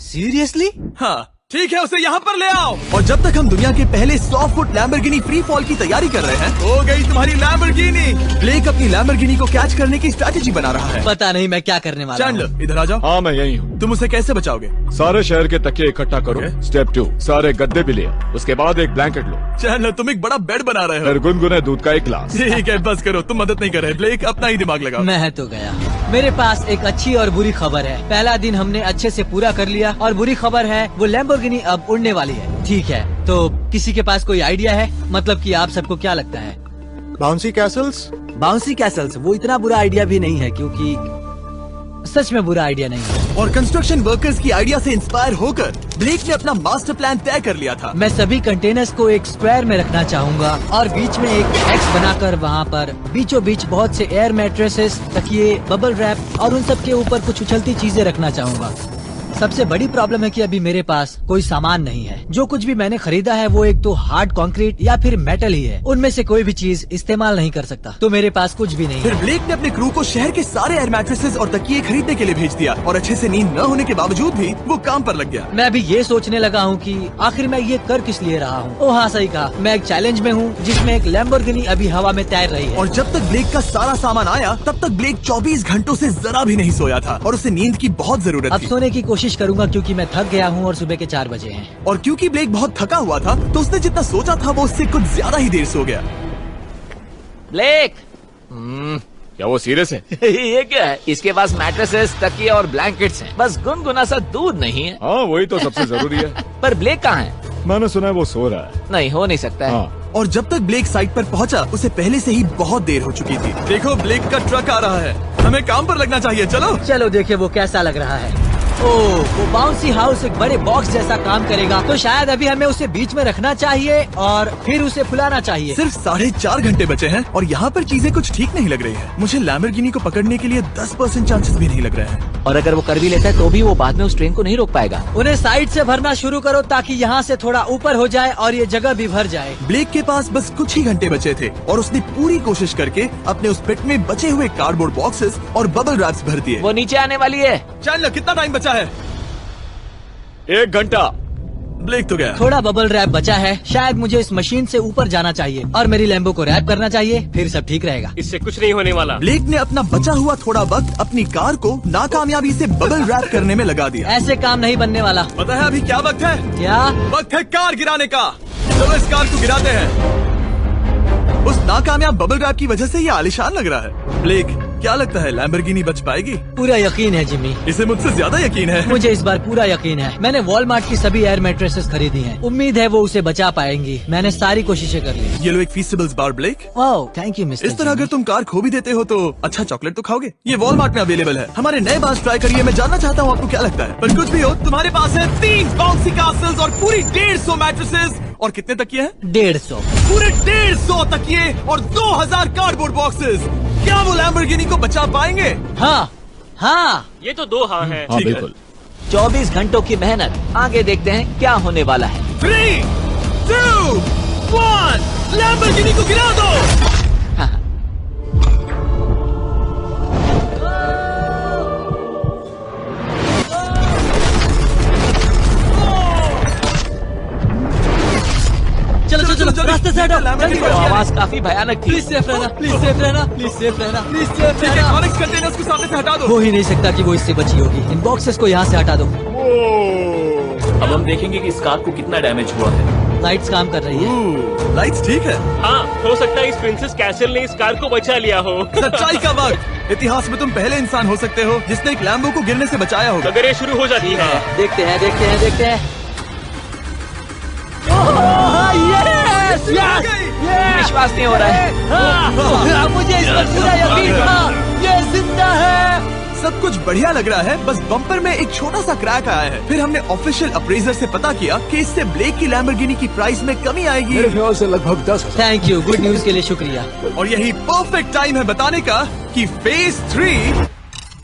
सीरियसली? हाँ ठीक है, उसे यहाँ पर ले आओ। और जब तक हम दुनिया के पहले 100 फुट लैम्बोर्गिनी फ्री फॉल की तैयारी कर रहे हैं, हो गई तुम्हारी लैम्बोर्गिनी। ब्लेक अपनी लैम्बोर्गिनी को कैच करने की स्ट्रैटेजी बना रहा है। पता नहीं मैं क्या करने वाला हूँ। चैंडलर इधर आ जाओ। हाँ मैं यही हूँ। तुम उसे कैसे बचाओगे? सारे शहर के तकिए इकट्ठा करो। स्टेप 2, सारे गद्दे भी ले आओ। उसके बाद एक ब्लैंकेट लो। चैंडलर तुम एक बड़ा बेड बना रहे हो। फिर गुनगुने दूध का एक गिलास। ठीक है बस करो, तुम मदद नहीं कर रहे। ब्लेक अपना ही दिमाग लगाओ। मैं तो गया। मेरे पास एक अच्छी और बुरी खबर है। पहला दिन हमने अच्छे से पूरा कर लिया और बुरी खबर है वो लैम्बोर्गिनी अब उड़ने वाली है। ठीक है, तो किसी के पास कोई आइडिया है? मतलब कि आप सबको क्या लगता है? Bouncy Castle's? बाउंसी कैसल्स वो इतना बुरा आइडिया भी नहीं है, क्योंकि सच में बुरा आइडिया नहीं है। और कंस्ट्रक्शन वर्कर्स की आइडिया से इंस्पायर होकर ब्लेक ने अपना मास्टर प्लान तय कर लिया था। मैं सभी कंटेनर्स को एक स्क्वायर में रखना चाहूँगा और बीच में एक एक्स बनाकर वहाँ पर बीचों बीच बहुत से एयर मैट्रेसेस, तकिए, बबल रैप और उन सब के ऊपर कुछ उछलती चीजें रखना चाहूँगा। सबसे बड़ी प्रॉब्लम है कि अभी मेरे पास कोई सामान नहीं है। जो कुछ भी मैंने खरीदा है वो एक तो हार्ड कंक्रीट या फिर मेटल ही है। उनमें से कोई भी चीज इस्तेमाल नहीं कर सकता, तो मेरे पास कुछ भी नहीं फिर है। ब्लेक ने अपने क्रू को शहर के सारे एयर मैट्रेसेस और तकिए खरीदने के लिए भेज दिया और अच्छे से नींद न होने के बावजूद भी वो काम पर लग गया। मैं अभी ये सोचने लगा हूँ कि आखिर मैं ये कर किस लिए रहा हूँ। ओ हाँ सही कहा, मैं एक चैलेंज में हूँ जिसमें एक लैम्बोर्गिनी अभी हवा में तैर रही है। और जब तक ब्लेक का सारा सामान आया तब तक ब्लेक 24 घंटों से जरा भी नहीं सोया था और उसे नींद की बहुत जरूरत अब थी। सोने की कोशिश करूंगा क्योंकि मैं थक गया हूँ और सुबह के 4 बजे हैं। और क्योंकि ब्लेक बहुत थका हुआ था तो उसने जितना सोचा था वो उससे कुछ ज्यादा ही देर सो गया। ब्लेक क्या वो सीरियस है? ये क्या है? इसके पास मैट्रेसेस, तकिए और ब्लैंकेट्स हैं। बस गुनगुना सा दूध नहीं है। हाँ वही तो सबसे जरूरी है। पर ब्लेक कहाँ है? मैंने सुना है वो सो रहा है। नहीं हो नहीं सकता है। हाँ। और जब तक ब्लेक साइट पर पहुंचा उसे पहले से ही बहुत देर हो चुकी थी। देखो ब्लेक का ट्रक आ रहा है, हमें काम पर लगना चाहिए। चलो चलो देखे वो कैसा लग रहा है। ओह, वो बाउंसी हाउस एक बड़े बॉक्स जैसा काम करेगा, तो शायद अभी हमें उसे बीच में रखना चाहिए और फिर उसे फुलाना चाहिए। सिर्फ 4.5 घंटे बचे हैं और यहाँ पर चीजें कुछ ठीक नहीं लग रही है। मुझे लैम्बोर्गिनी को पकड़ने के लिए 10% चांसेस भी नहीं लग रहे हैं। और अगर वो कर भी लेता है तो भी वो बाद में उस ट्रेन को नहीं रोक पाएगा। उन्हें साइड से भरना शुरू करो ताकि यहाँ से थोड़ा ऊपर हो जाए और ये जगह भी भर जाए। ब्लेक के पास बस कुछ ही घंटे बचे थे और उसने पूरी कोशिश करके अपने उस पिट में बचे हुए कार्डबोर्ड बॉक्सेस और बबल रैप्स भर दिए। वो नीचे आने वाली है। चैंडलर कितना टाइम बचा है? 1 घंटा। ब्लेक तो गया। थोड़ा बबल रैप बचा है। शायद मुझे इस मशीन से ऊपर जाना चाहिए और मेरी लैम्बो को रैप करना चाहिए, फिर सब ठीक रहेगा। इससे कुछ नहीं होने वाला। ब्लेक ने अपना बचा हुआ थोड़ा वक्त अपनी कार को नाकामयाबी से बबल रैप करने में लगा दिया। ऐसे काम नहीं बनने वाला। पता है अभी क्या वक्त है? क्या वक्त है कार गिराने का। चलो इस कार को गिराते हैं। उस नाकामयाब बबल रैप की वजह से ये आलिशान लग रहा है। ब्लेक क्या लगता है लैम्बोर्गिनी बच पाएगी? पूरा यकीन है जिमी। इसे मुझसे ज्यादा यकीन है। मुझे इस बार पूरा यकीन है। मैंने वॉलमार्ट की सभी एयर मैट्रेसेस खरीदी हैं। उम्मीद है वो उसे बचा पाएंगी। मैंने सारी कोशिशें कर ली। ये लो एक Feastables bar Blake. Oh thank you mister. इस तरह अगर तुम कार खो भी देते हो तो अच्छा चॉकलेट तो खाओगे। ये वॉलमार्ट में अवेलेबल है। हमारे नए बार्स ट्राई करिए। मैं जानना चाहता हूँ आपको क्या लगता है। पर कुछ भी हो तुम्हारे पास है 3 बाउंसी कास्टल्स और पूरी 150 मैट्रेसेस और कितने तकिए हैं? 150। पूरे 150 तकिए और 2000 कार्डबोर्ड बॉक्सेस। क्या वो लैम्बोर्गिनी को बचा पाएंगे? हाँ हाँ ये तो 2 हाँ है। हाँ बिल्कुल। 24 घंटों की मेहनत, आगे देखते हैं क्या होने वाला है। 3, 2, 1 लैम्बोर्गिनी को गिरा दो। चलो चलो चलो रास्ते से हटो। जल्दी वो आवाज काफी भयानक थी। प्लीज सेफ रहना, प्लीज सेफ रहना, प्लीज सेफ रहना, प्लीज सेफ ठीक है, रहना। कॉनिक्स कंटेनर्स को सामने से हटा दो। हो ही नहीं सकता कि वो इससे बची होगी। इन बॉक्सेस को यहाँ से हटा दो। अब हम देखेंगे कि इस कार को कितना डैमेज हुआ है। लाइट्स काम कर रही है। लाइट्स ठीक है। हाँ हो सकता है इस प्रिंसेस कैसल ने इस कार को बचा लिया हो। सच्चाई का वक्त। इतिहास में तुम पहले इंसान हो सकते हो जिसने एक लैम्बो को गिरने से बचाया होगा। अगर ये शुरू हो जाती है। देखते हैं देखते हैं देखते हैं। यस यस विश्वास नहीं हो रहा है। मुझे इस पर पूरा यकीन था। ये जिंदा है। सब कुछ बढ़िया लग रहा है, बस बम्पर में एक छोटा सा क्रैक आया है। फिर हमने ऑफिशियल अप्रेजर से पता किया कि इससे ब्लेक की लैम्बोर्गिनी की प्राइस में कमी आएगी। मेरे ख्याल से लगभग 10,000। थैंक यू, गुड न्यूज के लिए शुक्रिया। और यही परफेक्ट टाइम है बताने का कि फेज 3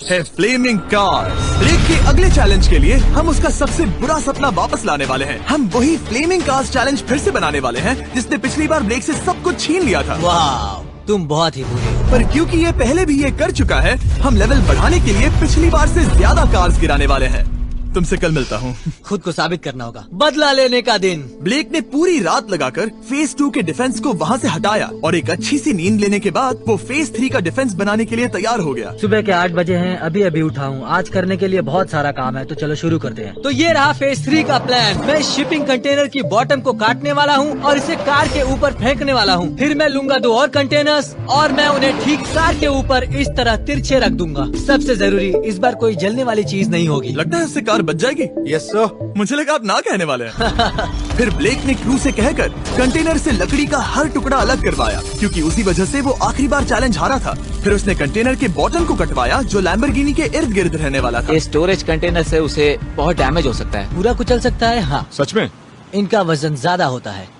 है फ्लेमिंग कार। ब्लेक के अगले चैलेंज के लिए हम उसका सबसे बुरा सपना वापस लाने वाले हैं। हम वही फ्लेमिंग कार्स चैलेंज फिर से बनाने वाले हैं जिसने पिछली बार ब्लेक से सब कुछ छीन लिया था। वाह, तुम बहुत ही बुरे हो। पर क्योंकि ये पहले भी ये कर चुका है, हम लेवल बढ़ाने के लिए पिछली बार से ज्यादा कार्स गिराने वाले हैं। तुमसे कल मिलता हूँ। खुद को साबित करना होगा। बदला लेने का दिन। ब्लेक ने पूरी रात लगाकर फेज 2 के डिफेंस को वहाँ से हटाया और एक अच्छी सी नींद लेने के बाद वो फेज 3 का डिफेंस बनाने के लिए तैयार हो गया। सुबह के 8 बजे हैं, अभी अभी उठा हूँ। आज करने के लिए बहुत सारा काम है, तो चलो शुरू करते हैं। तो ये रहा फेज 3 का प्लान। मैं शिपिंग कंटेनर की बॉटम को काटने वाला हूँ और इसे कार के ऊपर फेंकने वाला हूँ। फिर मैं लूंगा 2 और कंटेनर्स और मैं उन्हें ठीक कार के ऊपर इस तरह तिरछे रख दूंगा। सबसे जरूरी, इस बार कोई जलने वाली चीज नहीं होगी। लगता है उससे कार बच जाएगी। Yes sir. मुझे लगा आप ना कहने वाले हैं। फिर ब्लेक ने क्रू से कहकर कंटेनर से लकड़ी का हर टुकड़ा अलग करवाया, क्योंकि उसी वजह से वो आखिरी बार चैलेंज हारा था। फिर उसने कंटेनर के बॉटम को कटवाया जो लैम्बोर्गिनी के इर्द गिर्द रहने वाला था। स्टोरेज कंटेनर से उसे बहुत डैमेज हो सकता है। पूरा कुचल सकता है। हाँ, सच में? इनका वजन ज्यादा होता है।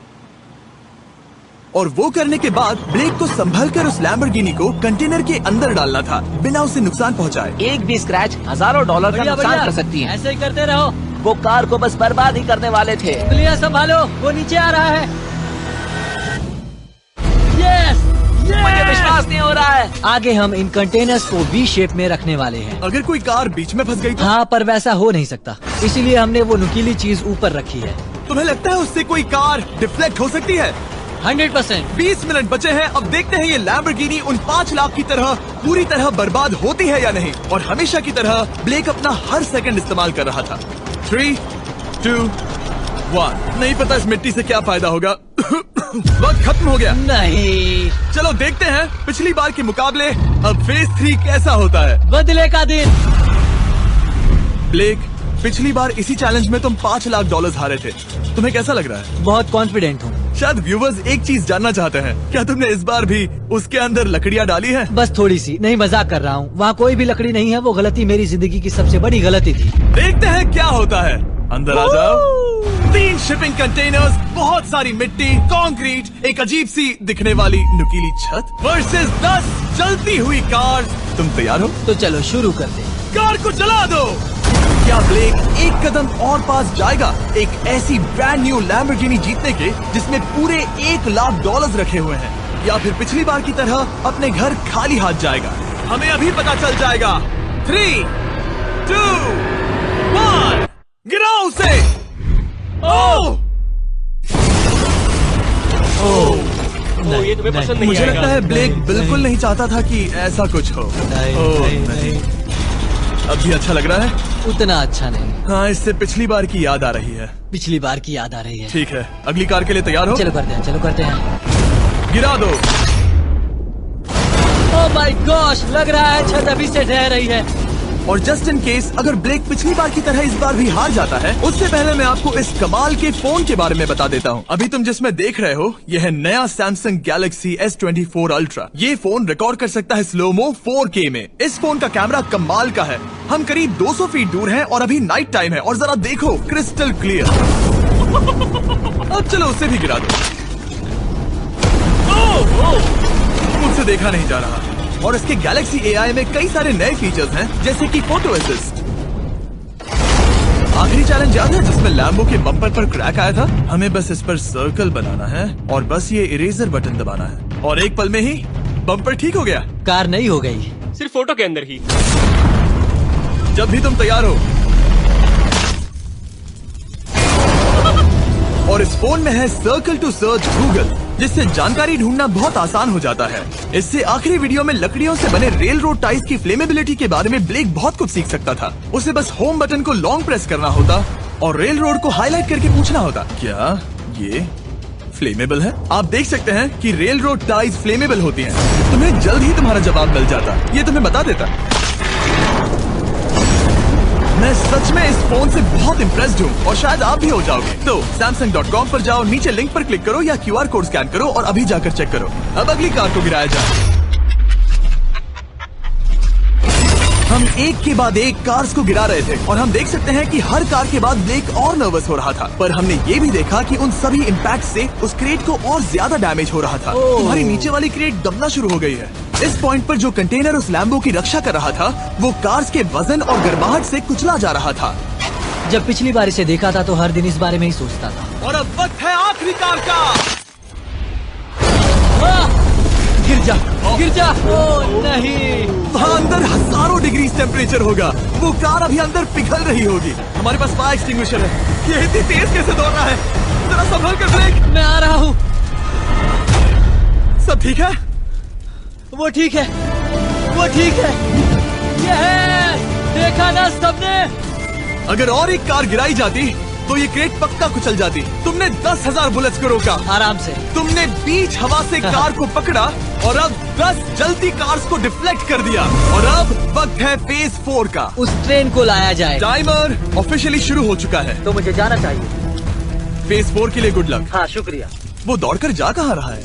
और वो करने के बाद ब्लेक को संभलकर उस लैम्बोर्गिनी को कंटेनर के अंदर डालना था बिना उसे नुकसान पहुंचाए। एक भी स्क्रैच हजारों डॉलर का बढ़िया, नुकसान बढ़िया। कर सकती है। ऐसे ही करते रहो। वो कार को बस बर्बाद ही करने वाले थे। उंगलियां संभालो, वो नीचे आ रहा है। यस, मुझे विश्वास नहीं हो रहा है। आगे हम इन कंटेनर्स को वी शेप में रखने वाले हैं। अगर कोई कार बीच में फंस गई तो? हाँ, पर वैसा हो नहीं सकता, इसीलिए हमने वो नुकीली चीज ऊपर रखी है। तुम्हें लगता है उससे कोई कार डिफ्लेक्ट हो सकती है? 100%। 20 मिनट बचे हैं। अब देखते हैं ये लैम्बोर्गिनी उन 5 लाख की तरह पूरी तरह बर्बाद होती है या नहीं। और हमेशा की तरह ब्लेक अपना हर सेकंड इस्तेमाल कर रहा था। 3, 2, 1। नहीं पता इस मिट्टी से क्या फायदा होगा। वक्त खत्म हो गया। नहीं, चलो देखते हैं पिछली बार के मुकाबले अब फेज 3 कैसा होता है। बदले का दिन। ब्लेक, पिछली बार इसी चैलेंज में तुम $5 लाख हारे थे। तुम्हें कैसा लग रहा है? बहुत कॉन्फिडेंट हूँ। शायद व्यूवर्स एक चीज जानना चाहते हैं, क्या तुमने इस बार भी उसके अंदर लकड़ियाँ डाली हैं? बस थोड़ी सी, नहीं मजाक कर रहा हूँ। वहाँ कोई भी लकड़ी नहीं है। वो गलती मेरी जिंदगी की सबसे बड़ी गलती थी। देखते हैं क्या होता है। अंदर आ जाओ। 3 शिपिंग कंटेनर्स, बहुत सारी मिट्टी, कंक्रीट, एक अजीब सी दिखने वाली नुकीली छत वर्सेस 10 जलती हुई कार। तुम तैयार हो? तो चलो शुरू करते हैं। कार को जला दो। क्या ब्लेक एक कदम और पास जाएगा एक ऐसी ब्रांड न्यू लैम्बोर्गिनी जीतने के जिसमें पूरे $1 लाख रखे हुए हैं, या फिर पिछली बार की तरह अपने घर खाली हाथ जाएगा? हमें अभी पता चल जाएगा। 3, 2, 1, गिराओ उसे। ये तुम्हें पसंद नहीं मुझे लगता है ब्लेक बिल्कुल नहीं चाहता था कि ऐसा कुछ हो। नहीं। अब भी अच्छा लग रहा है? उतना अच्छा नहीं। हाँ, इससे पिछली बार की याद आ रही है। पिछली बार की याद आ रही है। ठीक है, अगली कार के लिए तैयार हो? चलो करते हैं। गिरा दो। ओह माय गॉश, लग रहा है छत अभी से ढह रही है। और जस्ट इन केस अगर ब्लेक पिछली बार की तरह इस बार भी हार जाता है, उससे पहले मैं आपको इस कमाल के फोन के बारे में बता देता हूँ। अभी तुम जिसमें देख रहे हो, यह है नया सैमसंग गैलेक्सी S24 अल्ट्रा। ये फोन रिकॉर्ड कर सकता है स्लोमो 4K में। इस फोन का कैमरा कमाल का है। हम करीब 200 फीट दूर हैं और अभी नाइट टाइम है और जरा देखो, क्रिस्टल क्लियर। अब चलो उसे भी गिरा दो। मुझसे देखा नहीं जा रहा। और इसके गैलेक्सी AI में कई सारे नए फीचर्स हैं, जैसे कि फोटो असिस्ट। आखिरी चैलेंज याद है जिसमें लैम्बो के बम्पर पर क्रैक आया था? हमें बस इस पर सर्कल बनाना है और बस ये इरेजर बटन दबाना है और एक पल में ही बम्पर ठीक हो गया। कार नहीं हो गई, सिर्फ फोटो के अंदर ही। जब भी तुम तैयार हो। और इस फोन में है सर्कल टू सर्च गूगल, जिससे जानकारी ढूंढना बहुत आसान हो जाता है। इससे आखिरी वीडियो में लकड़ियों से बने रेल रोड टाइज की फ्लेमेबिलिटी के बारे में ब्लेक बहुत कुछ सीख सकता था। उसे बस होम बटन को लॉन्ग प्रेस करना होता और रेल रोड को हाईलाइट करके पूछना होता, क्या ये फ्लेमेबल है? आप देख सकते हैं कि रेल रोड टाइज फ्लेमेबल होती हैं। तुम्हें जल्द ही तुम्हारा जवाब मिल जाता। ये तुम्हें बता देता। मैं सच में इस फोन से बहुत इम्प्रेस्ड हूँ और शायद आप भी हो जाओगे। तो Samsung.com पर जाओ, नीचे लिंक पर क्लिक करो या QR कोड स्कैन करो और अभी जाकर चेक करो। अब अगली कार को गिराया जाए। हम एक के बाद एक कार्स को गिरा रहे थे और हम देख सकते हैं कि हर कार के बाद ब्लेक और नर्वस हो रहा था। पर हमने ये भी देखा कि उन सभी इम्पैक्ट से उस क्रेट को और ज्यादा डैमेज हो रहा था। तुम्हारी नीचे वाली क्रेट दबना शुरू हो गई है। इस पॉइंट पर जो कंटेनर उस लैम्बो की रक्षा कर रहा था वो कार्स के वजन और गर्माहट से कुचला जा रहा था। जब पिछली बार इसे देखा था तो हर दिन इस बारे में ही सोचता था। और अब वक्त है आखिरी कार का। गिर जा, गिर जा। ओ नहीं, वहाँ अंदर हजारों डिग्री टेम्परेचर होगा। वो कार अभी अंदर पिघल रही होगी। हमारे पास फायर एक्सटिंग्विशर है। ये इतनी तेज कैसे दौड़ रहा है? जरा संभल कर ब्रेक। मैं आ रहा हूँ। सब ठीक है? वो ठीक है, वो ठीक है। ये है, देखा ना सबने? अगर और एक कार गिराई जाती तो ये क्रेट पक्का कुचल जाती। तुमने 10,000 बुलेट्स को रोका आराम से। तुमने बीच हवा से कार को पकड़ा और अब 10 जलती कार्स को डिफ्लेक्ट कर दिया। और अब वक्त है फेज 4 का। उस ट्रेन को लाया जाए। टाइमर ऑफिशियली शुरू हो चुका है। तो मुझे जाना चाहिए। फेज 4 के लिए गुड लक। हाँ शुक्रिया। वो दौड़कर जा कहाँ रहा है?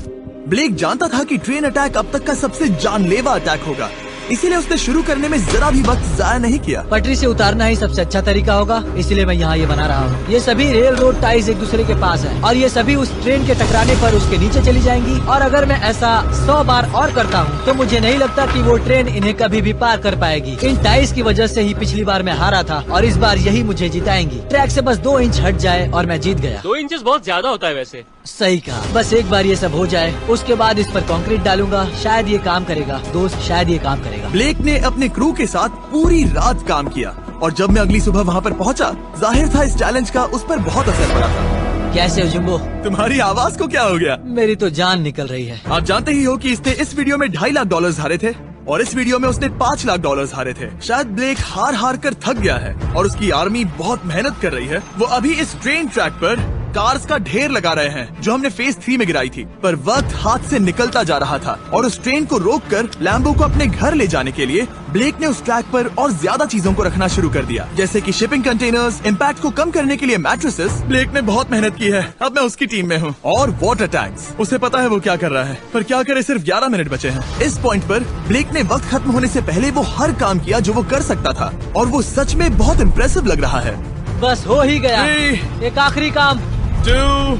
ब्लेक जानता था कि ट्रेन अटैक अब तक का सबसे जानलेवा अटैक होगा, इसीलिए उसने शुरू करने में जरा भी वक्त जाया नहीं किया। पटरी से उतारना ही सबसे अच्छा तरीका होगा, इसलिए मैं यहाँ ये बना रहा हूँ। ये सभी रेल रोड टाइज एक दूसरे के पास है और ये सभी उस ट्रेन के टकराने पर उसके नीचे चली जाएंगी। और अगर मैं ऐसा 100 बार और करता हूँ तो मुझे नहीं लगता कि वो ट्रेन इन्हें कभी भी पार कर पाएगी। इन टाइज की वजह से ही पिछली बार मैं हारा था और इस बार यही मुझे जिताएंगी। ट्रैक से बस 2 इंच हट जाए और मैं जीत गया। 2 इंचेस बहुत ज्यादा होता है वैसे। सही कहा। बस एक बार ये सब हो जाए उसके बाद इस पर कंक्रीट डालूंगा। शायद ये काम करेगा दोस्त, शायद ये काम करेगा। ब्लेक ने अपने क्रू के साथ पूरी रात काम किया और जब मैं अगली सुबह वहाँ पर पहुँचा, जाहिर था इस चैलेंज का उस पर बहुत असर पड़ा था। कैसे हो जुम्बो? तुम्हारी आवाज को क्या हो गया? मेरी तो जान निकल रही है। आप जानते ही हो कि इसने इस वीडियो में $2.5 लाख हारे थे और इस वीडियो में उसने $5 लाख हारे थे। शायद ब्लेक हार हार कर थक गया है और उसकी आर्मी बहुत मेहनत कर रही है। वो अभी इस ट्रेन ट्रैक पर कार्स का ढेर लगा रहे हैं जो हमने फेज 3 में गिराई थी, पर वक्त हाथ से निकलता जा रहा था और उस ट्रेन को रोककर लैम्बो को अपने घर ले जाने के लिए ब्लेक ने उस ट्रैक पर और ज्यादा चीजों को रखना शुरू कर दिया, जैसे कि शिपिंग कंटेनर्स, इम्पैक्ट को कम करने के लिए मैट्रेसेस। ब्लेक ने बहुत मेहनत की है, अब मैं उसकी टीम में हूँ। और वाटर टैंक्स, उसे पता है वो क्या कर रहा है, पर क्या करे, सिर्फ 11 मिनट बचे हैं। इस पॉइंट पर ब्लेक ने वक्त खत्म होने से पहले वो हर काम किया जो वो कर सकता था और वो सच में बहुत इम्प्रेसिव लग रहा है। बस हो ही गया। 3, एक आखिरी काम। 2,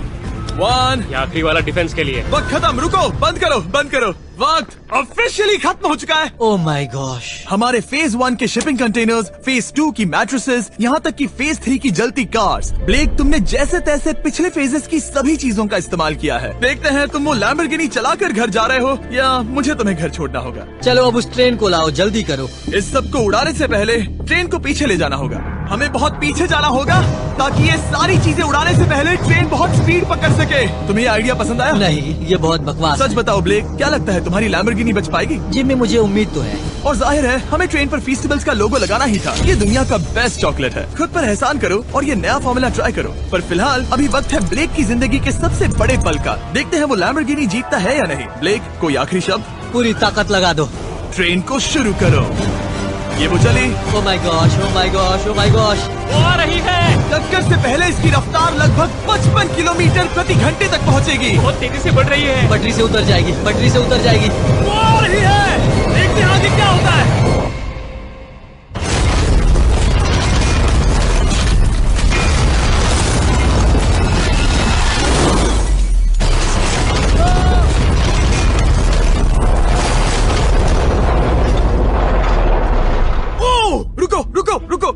1। ये आखिरी वाला डिफेंस के लिए। वक्त खत्म, रुको, बंद करो, बंद करो। वक्त ऑफिशियली खत्म हो चुका है। Oh my gosh. हमारे फेज 1 के शिपिंग कंटेनर्स, फेज 2 की मैट्रेसेस, यहाँ तक कि फेज 3 की जलती कार्स। ब्लेक, तुमने जैसे तैसे पिछले फेजेस की सभी चीजों का इस्तेमाल किया है। देखते हैं तुम वो लैम्बोर्गिनी चलाकर घर जा रहे हो या मुझे तुम्हें घर छोड़ना होगा। चलो अब उस ट्रेन को लाओ, जल्दी करो। इस सब को उड़ाने से पहले ट्रेन को पीछे ले जाना होगा। हमें बहुत पीछे जाना होगा ताकि ये सारी चीजें उड़ाने से पहले ट्रेन बहुत स्पीड पकड़ सके। तुम्हें ये आइडिया पसंद आया? नहीं, ये बहुत बकवास सच बताओ ब्लेक, क्या लगता है तुम्हारी लैम्बोर्गिनी बच पाएगी? जिम्मी, मुझे उम्मीद तो है। और जाहिर है हमें ट्रेन पर फेस्टिवल्स का लोगो लगाना ही था। ये दुनिया का बेस्ट चॉकलेट है। खुद पर एहसान करो और ये नया फॉर्मूला ट्राई करो। पर फिलहाल अभी वक्त है ब्लेक की जिंदगी के सबसे बड़े पल का। देखते हैं वो लैम्बोर्गिनी जीतता है या नहीं। ब्लेक, कोई आखिरी शब्द? पूरी ताकत लगा दो। ट्रेन को शुरू करो। ये वो चली। Oh my gosh, oh my gosh, oh my gosh. वो आ रही है। टक्कर से पहले इसकी रफ्तार लगभग 55 किलोमीटर प्रति घंटे तक पहुंचेगी। बहुत तेजी से बढ़ रही है। पटरी से उतर जाएगी, पटरी से उतर जाएगी। वो आ रही है। देखते हैं आगे क्या होता है।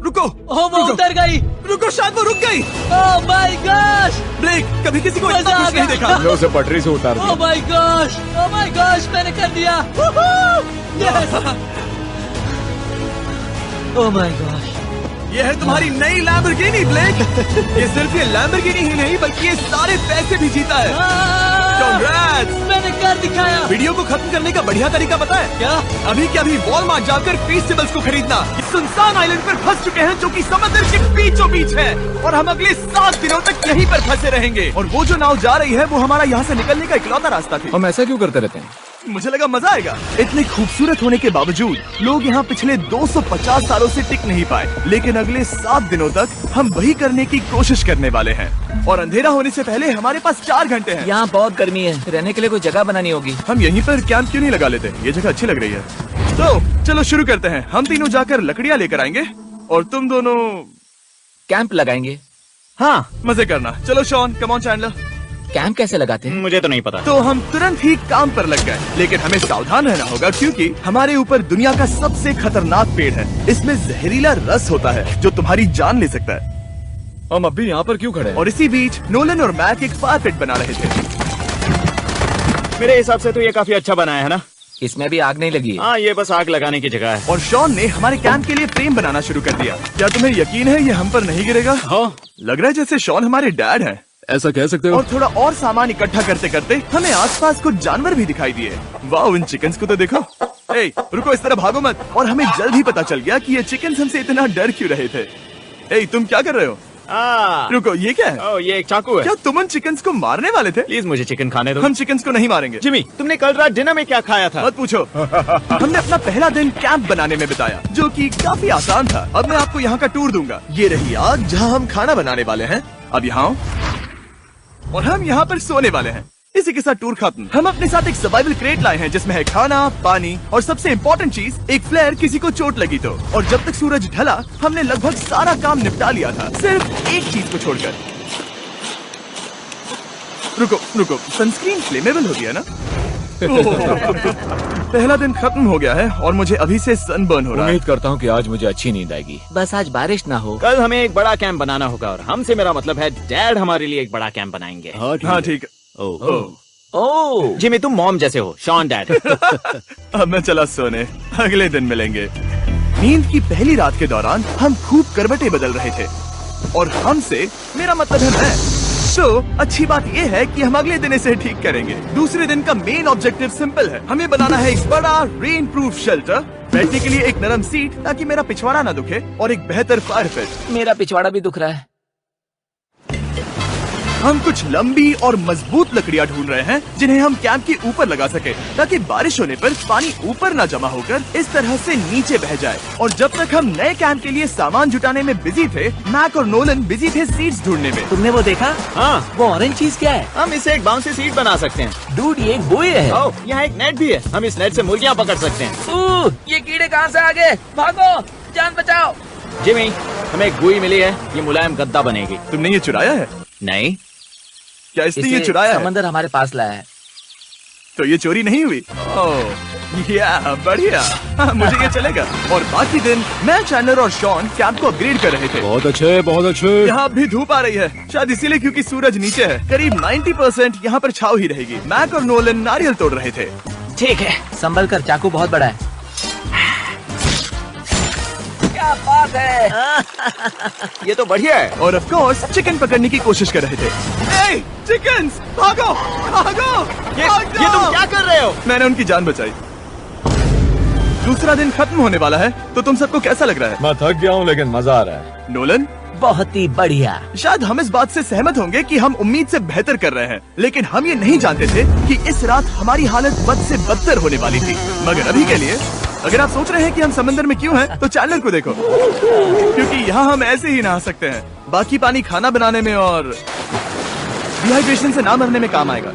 रुको। ओह, वो उतर गई। रुको, शायद वो रुक गई। Oh my gosh. ब्लेक, कभी किसी को मजा इतना आ खुश नहीं गया। देखा। मैं उसे पटरी से उतार ओह दिया। My gosh, oh my gosh, मैंने कर दिया। यस। Oh my gosh. ये है तुम्हारी नई लैम्बोर्गिनी ब्लेक। ये सिर्फ ये लैम्बोर्गिनी ही नहीं बल्कि ये सारे पैसे भी जीता है। Congrats! मैंने कर दिखाया। वीडियो को खत्म करने का बढ़िया तरीका पता है क्या? अभी के अभी वॉलमार्ट जाकर फेस्टिवल्स को खरीदना। ये सुनसान आइलैंड पर फंस चुके हैं जो कि समंदर के बीचों बीच है और हम अगले 7 दिनों तक यहीं पर फंसे रहेंगे। और वो जो नाव जा रही है वो हमारा यहाँ से निकलने का इकलौता रास्ता थी। हम ऐसा क्यों करते रहते हैं? मुझे लगा मजा आएगा। इतने खूबसूरत होने के बावजूद लोग यहाँ पिछले 250 सालों से टिक नहीं पाए, लेकिन अगले 7 दिनों तक हम वही करने की कोशिश करने वाले हैं। और अंधेरा होने से पहले हमारे पास 4 घंटे हैं। यहाँ बहुत गर्मी है, रहने के लिए कोई जगह बनानी होगी। हम यहीं पर कैंप क्यों नहीं लगा लेते? ये जगह अच्छी लग रही है। तो चलो शुरू करते हैं। हम तीनों जाकर लकड़ियाँ लेकर आएंगे और तुम दोनों कैंप लगाएंगे। हाँ, मजे करना। चलो Shawn, come on Chandler. Camp कैसे लगाते हैं? मुझे तो नहीं पता। तो हम तुरंत ही काम पर लग गए, लेकिन हमें सावधान रहना होगा क्योंकि हमारे ऊपर दुनिया का सबसे खतरनाक पेड़ है। इसमें जहरीला रस होता है जो तुम्हारी जान ले सकता है। हम अभी यहाँ पर क्यों खड़े हैं? और इसी बीच नोलन और मैक एक फायर पिट बना रहे थे। मेरे हिसाब से तो ये काफी अच्छा बनाया है ना? इसमें भी आग नहीं लगी। हाँ, ये बस आग लगाने की जगह है। और शॉन ने हमारे कैंप के लिए फ्रेम बनाना शुरू कर दिया। क्या तुम्हें यकीन है ये हम पर नहीं गिरेगा? हाँ, लग रहा है जैसे शॉन हमारे डैड हैं। ऐसा कह सकते हो? और थोड़ा और सामान इकट्ठा करते करते हमें आसपास कुछ जानवर भी दिखाई दिए। वाह, इन चिकन्स को तो देखो। ए, रुको, इस तरह भागो मत। और हमें जल्द ही पता चल गया कि ये चिकन्स हमसे इतना डर क्यों रहे थे। ए, तुम क्या कर रहे हो? रुको, ये क्या है? ये एक चाकू है। क्या तुम उन चिकन्स को मारने वाले थे? प्लीज मुझे चिकन खाने दो। हम चिकन्स को नहीं मारेंगे। जिमी, तुमने कल रात डिनर में क्या खाया था? मत पूछो। हमने अपना पहला दिन कैंप बनाने में बिताया, जो कि काफी आसान था। अब मैं आपको यहाँ का टूर दूंगा। ये रही आग जहाँ हम खाना बनाने वाले हैं। अब यहाँ आओ। और हम यहाँ पर सोने वाले हैं। इसी के साथ टूर खत्म। हम अपने साथ एक सर्वाइवल क्रेट लाए हैं जिसमें है खाना, पानी और सबसे इम्पोर्टेंट चीज एक फ्लेयर किसी को चोट लगी तो। और जब तक सूरज ढला हमने लगभग सारा काम निपटा लिया था, सिर्फ एक चीज को छोड़कर। रुको, सनस्क्रीन फ्लेमेबल हो गया ना? पहला दिन खत्म हो गया है और मुझे अभी से सनबर्न हो रहा है। उम्मीद करता हूँ कि आज मुझे अच्छी नींद आएगी। बस आज बारिश ना हो। कल हमें एक बड़ा कैंप बनाना होगा और हमसे मेरा मतलब है डैड हमारे लिए एक बड़ा कैंप बनाएंगे। हाँ ठीक है। ओह, जिमी तुम मॉम जैसे हो, शॉन डैड। अब मैं चला सोने, अगले दिन मिलेंगे। नींद की पहली रात के दौरान हम खूब करवटें बदल रहे थे और हमसे मेरा मतलब है मैं। तो अच्छी बात यह है कि हम अगले दिन इसे ठीक करेंगे। दूसरे दिन का मेन ऑब्जेक्टिव सिंपल है। हमें बनाना है एक बड़ा रेन प्रूफ शेल्टर, बैठने के लिए एक नरम सीट ताकि मेरा पिछवाड़ा ना दुखे, और एक बेहतर फायर पिट। मेरा पिछवाड़ा भी दुख रहा है। हम कुछ लंबी और मजबूत लकड़ियां ढूंढ रहे हैं जिन्हें हम कैंप के ऊपर लगा सके ताकि बारिश होने पर पानी ऊपर न जमा होकर इस तरह से नीचे बह जाए। और जब तक हम नए कैंप के लिए सामान जुटाने में बिजी थे, मैक और नोलन बिजी थे सीड्स ढूंढने में। तुमने वो देखा? हाँ, वो ऑरेंज चीज क्या है? हम इसे एक बाउंसी सीट बना सकते हैं। डूड, ये एक बुई है। यहाँ एक नेट भी है, हम इस नेट से मुर्गियाँ पकड़ सकते हैं। ये कीड़े कहाँ से आ गए? भागो, जान बचाओ। जिमी, हमें एक बुई मिली है, ये मुलायम गद्दा बनेगी। तुमने ये चुराया है? नहीं। क्या इसने ये चुराया है? समंदर हमारे पास लाया है। तो ये चोरी नहीं हुई? ओह, या बढ़िया। मुझे ये चलेगा। और बाकी दिन मैं, चैंडलर और शॉन कैंप को अपग्रेड कर रहे थे। बहुत अच्छे, बहुत अच्छे। यहाँ भी धूप आ रही है, शायद इसीलिए क्योंकि सूरज नीचे है। करीब 90% यहाँ पर छाव ही रहेगी। मैक और नोलन नारियल तोड़ रहे थे। ठीक है, संभल कर, चाकू बहुत बड़ा है। क्या बात है। ये तो बढ़िया है। और ऑफ कोर्स चिकन पकड़ने की कोशिश कर रहे थे। ए, चिकन्स, भागो, भागो, ये तुम क्या कर रहे हो? मैंने उनकी जान बचाई। दूसरा दिन खत्म होने वाला है, तो तुम सबको कैसा लग रहा है? मैं थक गया हूँ लेकिन मजा आ रहा है। नोलन? बहुत ही बढ़िया। शायद हम इस बात से सहमत होंगे कि हम उम्मीद से बेहतर कर रहे हैं, लेकिन हम ये नहीं जानते थे कि इस रात हमारी हालत बद से बदतर होने वाली थी। मगर अभी के लिए अगर आप सोच रहे हैं कि हम समंदर में क्यों हैं, तो चैनल को देखो, क्योंकि यहाँ हम ऐसे ही नहा सकते हैं। बाकी पानी खाना बनाने में और डिहाइड्रेशन से ना मरने में काम आएगा।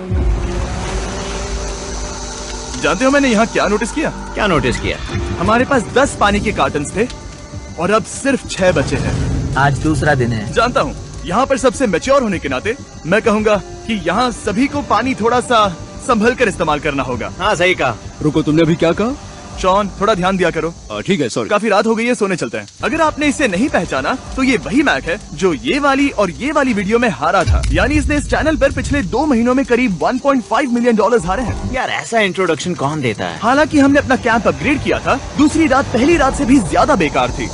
जानते हो मैंने यहाँ क्या नोटिस किया? क्या नोटिस किया? हमारे पास 10 पानी के कार्टन्स थे और अब सिर्फ 6 बचे हैं। आज दूसरा दिन है। जानता हूँ, यहाँ पर सबसे मैच्योर होने के नाते मैं कहूँगा कि यहाँ सभी को पानी थोड़ा सा संभल कर इस्तेमाल करना होगा। हाँ, सही कहा। रुको, तुमने अभी क्या कहा? शॉन, थोड़ा ध्यान दिया करो। ठीक है, सॉरी। काफी रात हो गई है, सोने चलते हैं। अगर आपने इसे नहीं पहचाना तो ये वही मैक है जो ये वाली और ये वाली वीडियो में हारा था। यानी इसने इस चैनल पर पिछले 2 महीनों में करीब $1.5 मिलियन हारे हैं। यार, ऐसा इंट्रोडक्शन कौन देता है? हालांकि हमने अपना कैंप अपग्रेड किया था, दूसरी रात पहली रात से भी ज्यादा बेकार थी।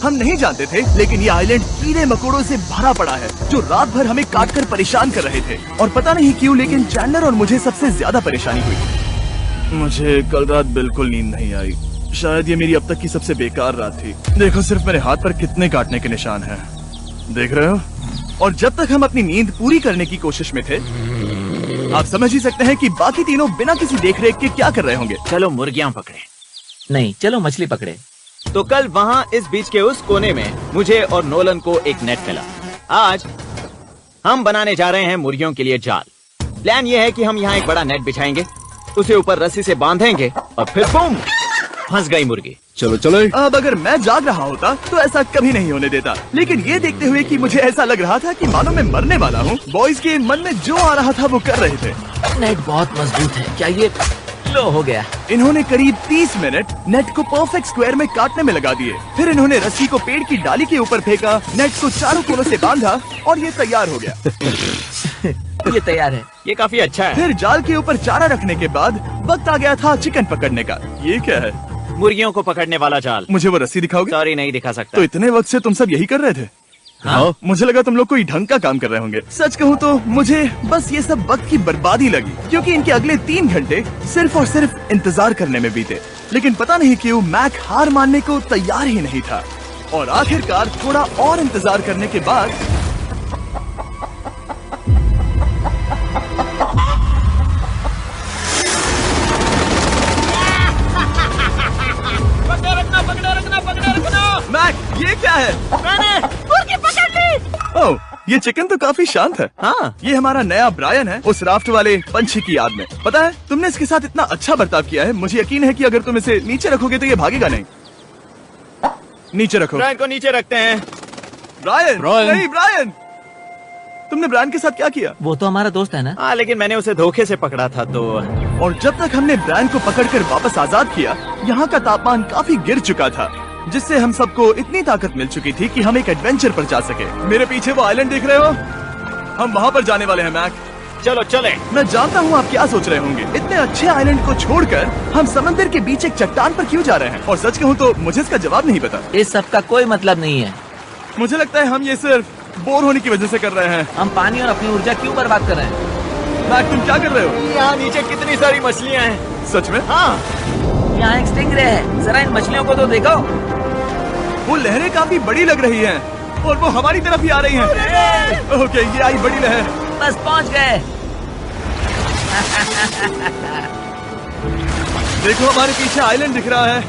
हम नहीं जानते थे, लेकिन ये आइलैंड कीड़े मकोड़ों से भरा पड़ा है जो रात भर हमें काट कर परेशान कर रहे थे। और पता नहीं क्यों, लेकिन चैंडलर और मुझे सबसे ज्यादा परेशानी हुई। मुझे कल रात बिल्कुल नींद नहीं आई। शायद ये मेरी अब तक की सबसे बेकार रात थी। देखो सिर्फ मेरे हाथ पर कितने काटने के निशान हैं, देख रहे हो? और जब तक हम अपनी नींद पूरी करने की कोशिश में थे, आप समझ ही सकते हैं कि बाकी तीनों बिना किसी देखरेख के क्या कर रहे होंगे। चलो मुर्गियाँ पकड़े। नहीं, चलो मछली पकड़े। तो कल वहाँ इस बीच के उस कोने में मुझे और नोलन को एक नेट मिला। आज हम बनाने जा रहे हैं मुर्गियों के लिए जाल। प्लान ये है कि हम यहाँ एक बड़ा नेट बिछाएंगे, उसे ऊपर रस्सी से बांधेंगे और फिर बूम, फंस गई मुर्गी। चलो चलो। अब अगर मैं जाग रहा होता तो ऐसा कभी नहीं होने देता, लेकिन ये देखते हुए कि मुझे ऐसा लग रहा था कि मानो मैं मरने वाला हूँ, बॉयज के मन में जो आ रहा था वो कर रहे थे। नेट बहुत मजबूत है, क्या ये लो हो गया? इन्होंने करीब 30 मिनट नेट को परफेक्ट स्क्वायर में काटने में लगा दिए। फिर इन्होंने रस्सी को पेड़ की डाली के ऊपर फेंका, नेट को चारों कोनों से बांधा और ये तैयार हो गया। ये तैयार है। ये काफी अच्छा है। फिर जाल के ऊपर चारा रखने के बाद वक्त आ गया था चिकन पकड़ने का। ये क्या है? मुर्गियों को पकड़ने वाला जाल। मुझे वो रस्सी दिखाओगे? सॉरी, नहीं दिखा सकता। तो इतने वक्त से तुम सब यही कर रहे थे? हाँ? मुझे लगा तुम लोग कोई ढंग का काम कर रहे होंगे। सच कहूँ तो मुझे बस ये सब वक्त की बर्बादी लगी, क्योंकि इनके अगले 3 घंटे सिर्फ और सिर्फ इंतजार करने में बीते। लेकिन पता नहीं क्यों मैक हार मानने को तैयार ही नहीं था, और आखिरकार थोड़ा और इंतजार करने के बाद मैक, ये क्या है? मैंने मुर्गी पकड़ ली। ओह, ये चिकन तो काफी शांत है। हाँ, ये हमारा नया ब्रायन है, उस राफ्ट वाले पंछी की याद में। पता है, तुमने इसके साथ इतना अच्छा बर्ताव किया है, मुझे यकीन है कि अगर तुम इसे नीचे रखोगे तो ये भागेगा नहीं। नीचे रखो। ब्रायन को नीचे रखते हैं। ब्रायन, नहीं ब्रायन, तुमने ब्रायन के साथ क्या किया? वो तो हमारा दोस्त है ना। हाँ, लेकिन मैंने उसे धोखे से पकड़ा था तो। और जब तक हमने ब्रायन को पकड़कर वापस आजाद किया, यहाँ का तापमान काफी गिर चुका था, जिससे हम सबको इतनी ताकत मिल चुकी थी कि हम एक एडवेंचर पर जा सके। मेरे पीछे वो आइलैंड देख रहे हो? हम वहाँ पर जाने वाले हैं मैक। चलो चले। मैं जानता हूँ आप क्या सोच रहे होंगे, इतने अच्छे आइलैंड को छोड़कर हम समंदर के बीच एक चट्टान पर क्यों जा रहे हैं? और सच कहूँ तो मुझे इसका जवाब नहीं पता। इस सब का कोई मतलब नहीं है। मुझे लगता है हम ये सिर्फ बोर होने की वजह से कर रहे हैं। हम पानी और अपनी ऊर्जा क्यों बर्बाद कर रहे हैं? मैक, तुम क्या कर रहे हो? यहाँ नीचे कितनी सारी मछलियाँ हैं। सच में? हाँ, यहाँ एक स्टिंगरे है, जरा इन मछलियों को तो देखो। वो लहरें काफी बड़ी लग रही हैं, और वो हमारी तरफ ही आ रही हैं। ओके, ये आई बड़ी लहर। बस पहुँच गए। देखो, हमारे पीछे आइलैंड दिख रहा है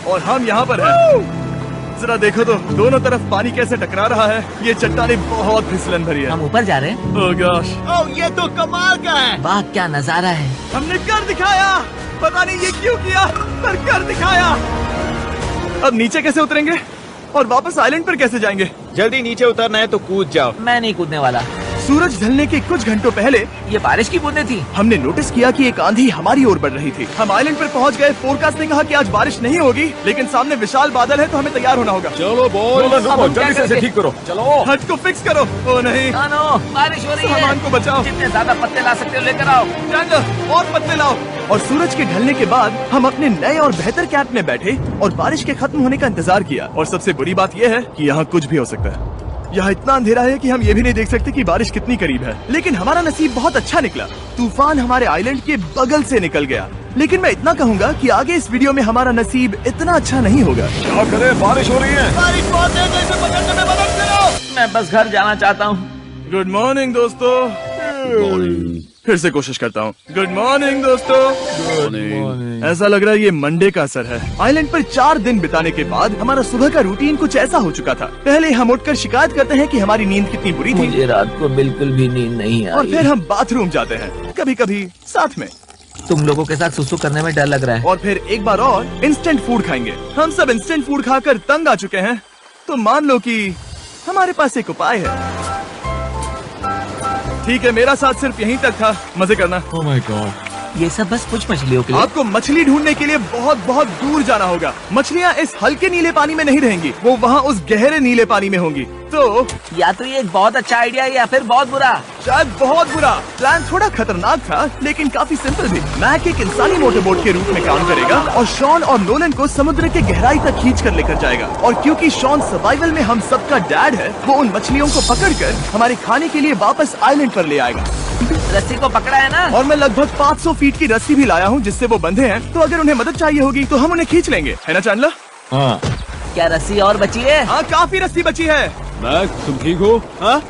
और हम यहाँ पर हैं। जरा देखो तो, दोनों तरफ पानी कैसे टकरा रहा है। ये चट्टानें बहुत फिसलन भरी है। हम ऊपर जा रहे हैं। ओह गॉश, ओह, ये तो कमाल का है। वाह, क्या नजारा है। हमने कर दिखाया। पता नहीं ये क्यों किया, पर कर दिखाया। अब नीचे कैसे उतरेंगे और वापस आइलैंड पर कैसे जाएंगे? जल्दी नीचे उतरना है तो कूद जाओ। मैं नहीं कूदने वाला। सूरज ढलने के कुछ घंटों पहले ये बारिश की बूंदें थी। हमने नोटिस किया कि एक आंधी हमारी ओर बढ़ रही थी। हम आइलैंड पर पहुंच गए। फोरकास्ट ने कहा कि आज बारिश नहीं होगी, लेकिन सामने विशाल बादल है, तो हमें तैयार होना होगा। चलो बॉयज, जल्दी से इसे ठीक करो। चलो, हट को फिक्स करो। ओ नहीं, नो, बारिश हो रही है। सामान को बचाओ। जितने ज्यादा पत्ते ला सकते हो लेकर आओ। चैंडलर, और पत्ते लाओ। और सूरज के ढलने के बाद हम अपने नए और बेहतर कैंप में बैठे और बारिश के खत्म होने का इंतजार किया। और सबसे बुरी बात यह है कि यहाँ कुछ भी हो सकता है। यहाँ इतना अंधेरा है कि हम ये भी नहीं देख सकते कि बारिश कितनी करीब है। लेकिन हमारा नसीब बहुत अच्छा निकला। तूफान हमारे आइलैंड के बगल से निकल गया। लेकिन मैं इतना कहूँगा कि आगे इस वीडियो में हमारा नसीब इतना अच्छा नहीं होगा। क्या करें, बारिश हो रही है। बारिश बहुत तेज है, इसे पकड़ने में मदद करो। मैं बस घर जाना चाहता हूँ। गुड मॉर्निंग दोस्तों। फिर से कोशिश करता हूँ। गुड मॉर्निंग दोस्तों। ऐसा लग रहा है ये मंडे का असर है। आइलैंड पर 4 दिन बिताने के बाद हमारा सुबह का रूटीन कुछ ऐसा हो चुका था। पहले हम उठकर शिकायत करते हैं कि हमारी नींद कितनी बुरी थी। मुझे रात को बिल्कुल भी नींद नहीं आई। और फिर हम बाथरूम जाते हैं, कभी कभी साथ में। तुम लोगों के साथ सुसु करने में डर लग रहा है। और फिर एक बार और इंस्टेंट फूड खाएंगे। हम सब इंस्टेंट फूड खाकर तंग आ चुके हैं, तो मान लो कि हमारे पास एक उपाय है। ठीक है, मेरा साथ सिर्फ यहीं तक था। मजे करना। ओह माय गॉड, ये सब बस कुछ मछलियों के लिए। आपको मछली ढूंढने के लिए बहुत बहुत दूर जाना होगा। मछलियाँ इस हल्के नीले पानी में नहीं रहेंगी, वो वहाँ उस गहरे नीले पानी में होंगी। तो या तो ये एक बहुत अच्छा आइडिया है या फिर बहुत बुरा। शायद बहुत बुरा। प्लान थोड़ा खतरनाक था, लेकिन काफी सिंपल भी। मैक एक इंसानी मोटरबोट के रूप में काम करेगा और शॉन और नोलन को समुद्र के गहराई तक खींच कर लेकर जाएगा। और क्योंकि शॉन सर्वाइवल में हम सबका डैड है, वो उन मछलियों को पकड़कर हमारे खाने के लिए वापस आइलैंड पर ले आएगा। रस्सी को पकड़ा है ना? और मैं लगभग 500 फीट की रस्सी भी लाया हूँ, जिससे वो बंधे हैं। तो अगर उन्हें मदद चाहिए होगी तो हम उन्हें खींच लेंगे, है ना चैंडलर? हाँ। क्या रस्सी और बची है? हाँ, काफी रस्सी बची है। मैक, तुम ठीक हो? हाँ,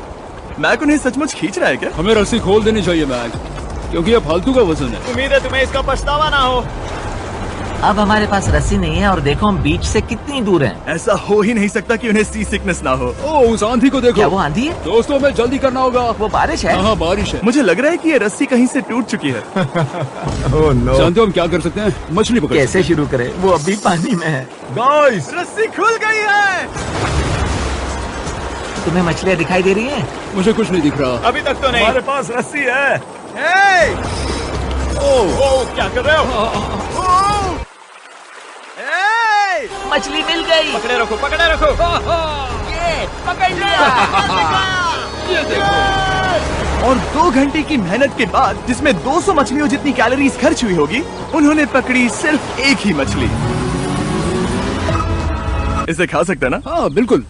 मैक उन्हें सचमुच खींच रहा है क्या? हमें रस्सी खोल देनी चाहिए मैक, क्योंकि ये फालतू का वजन है। उम्मीद है तुम्हें इसका पछतावा ना हो। अब हमारे पास रस्सी नहीं है और देखो हम बीच से कितनी दूर हैं। ऐसा हो ही नहीं सकता कि उन्हें सी सिकनेस ना हो। ओ, उस आंधी को देखो। क्या वो आंधी है? दोस्तों हमें जल्दी करना होगा। वो बारिश है? हाँ बारिश है। मुझे लग रहा है कि ये रस्सी कहीं से टूट चुकी है। Oh no. जानते हो हम क्या कर सकते हैं? मछली पकड़। कैसे शुरू करें? वो अभी पानी में है। गाइस, रस्सी खुल गई है। तुम्हें मछलियाँ दिखाई दे रही हैं? मुझे कुछ नहीं दिख रहा। अभी तक तो नहीं। हमारे पास रस्सी है। क्या कर रहे हो? मछली मिल गई। पकड़े रखो, पकड़े रखो। ये पकड़ लिया। ये देखो। और 2 घंटे की मेहनत के बाद, जिसमें 200 मछलियों जितनी कैलोरीज खर्च हुई होगी, उन्होंने पकड़ी सिर्फ एक ही मछली। इसे खा सकते हैं ना? हाँ बिल्कुल।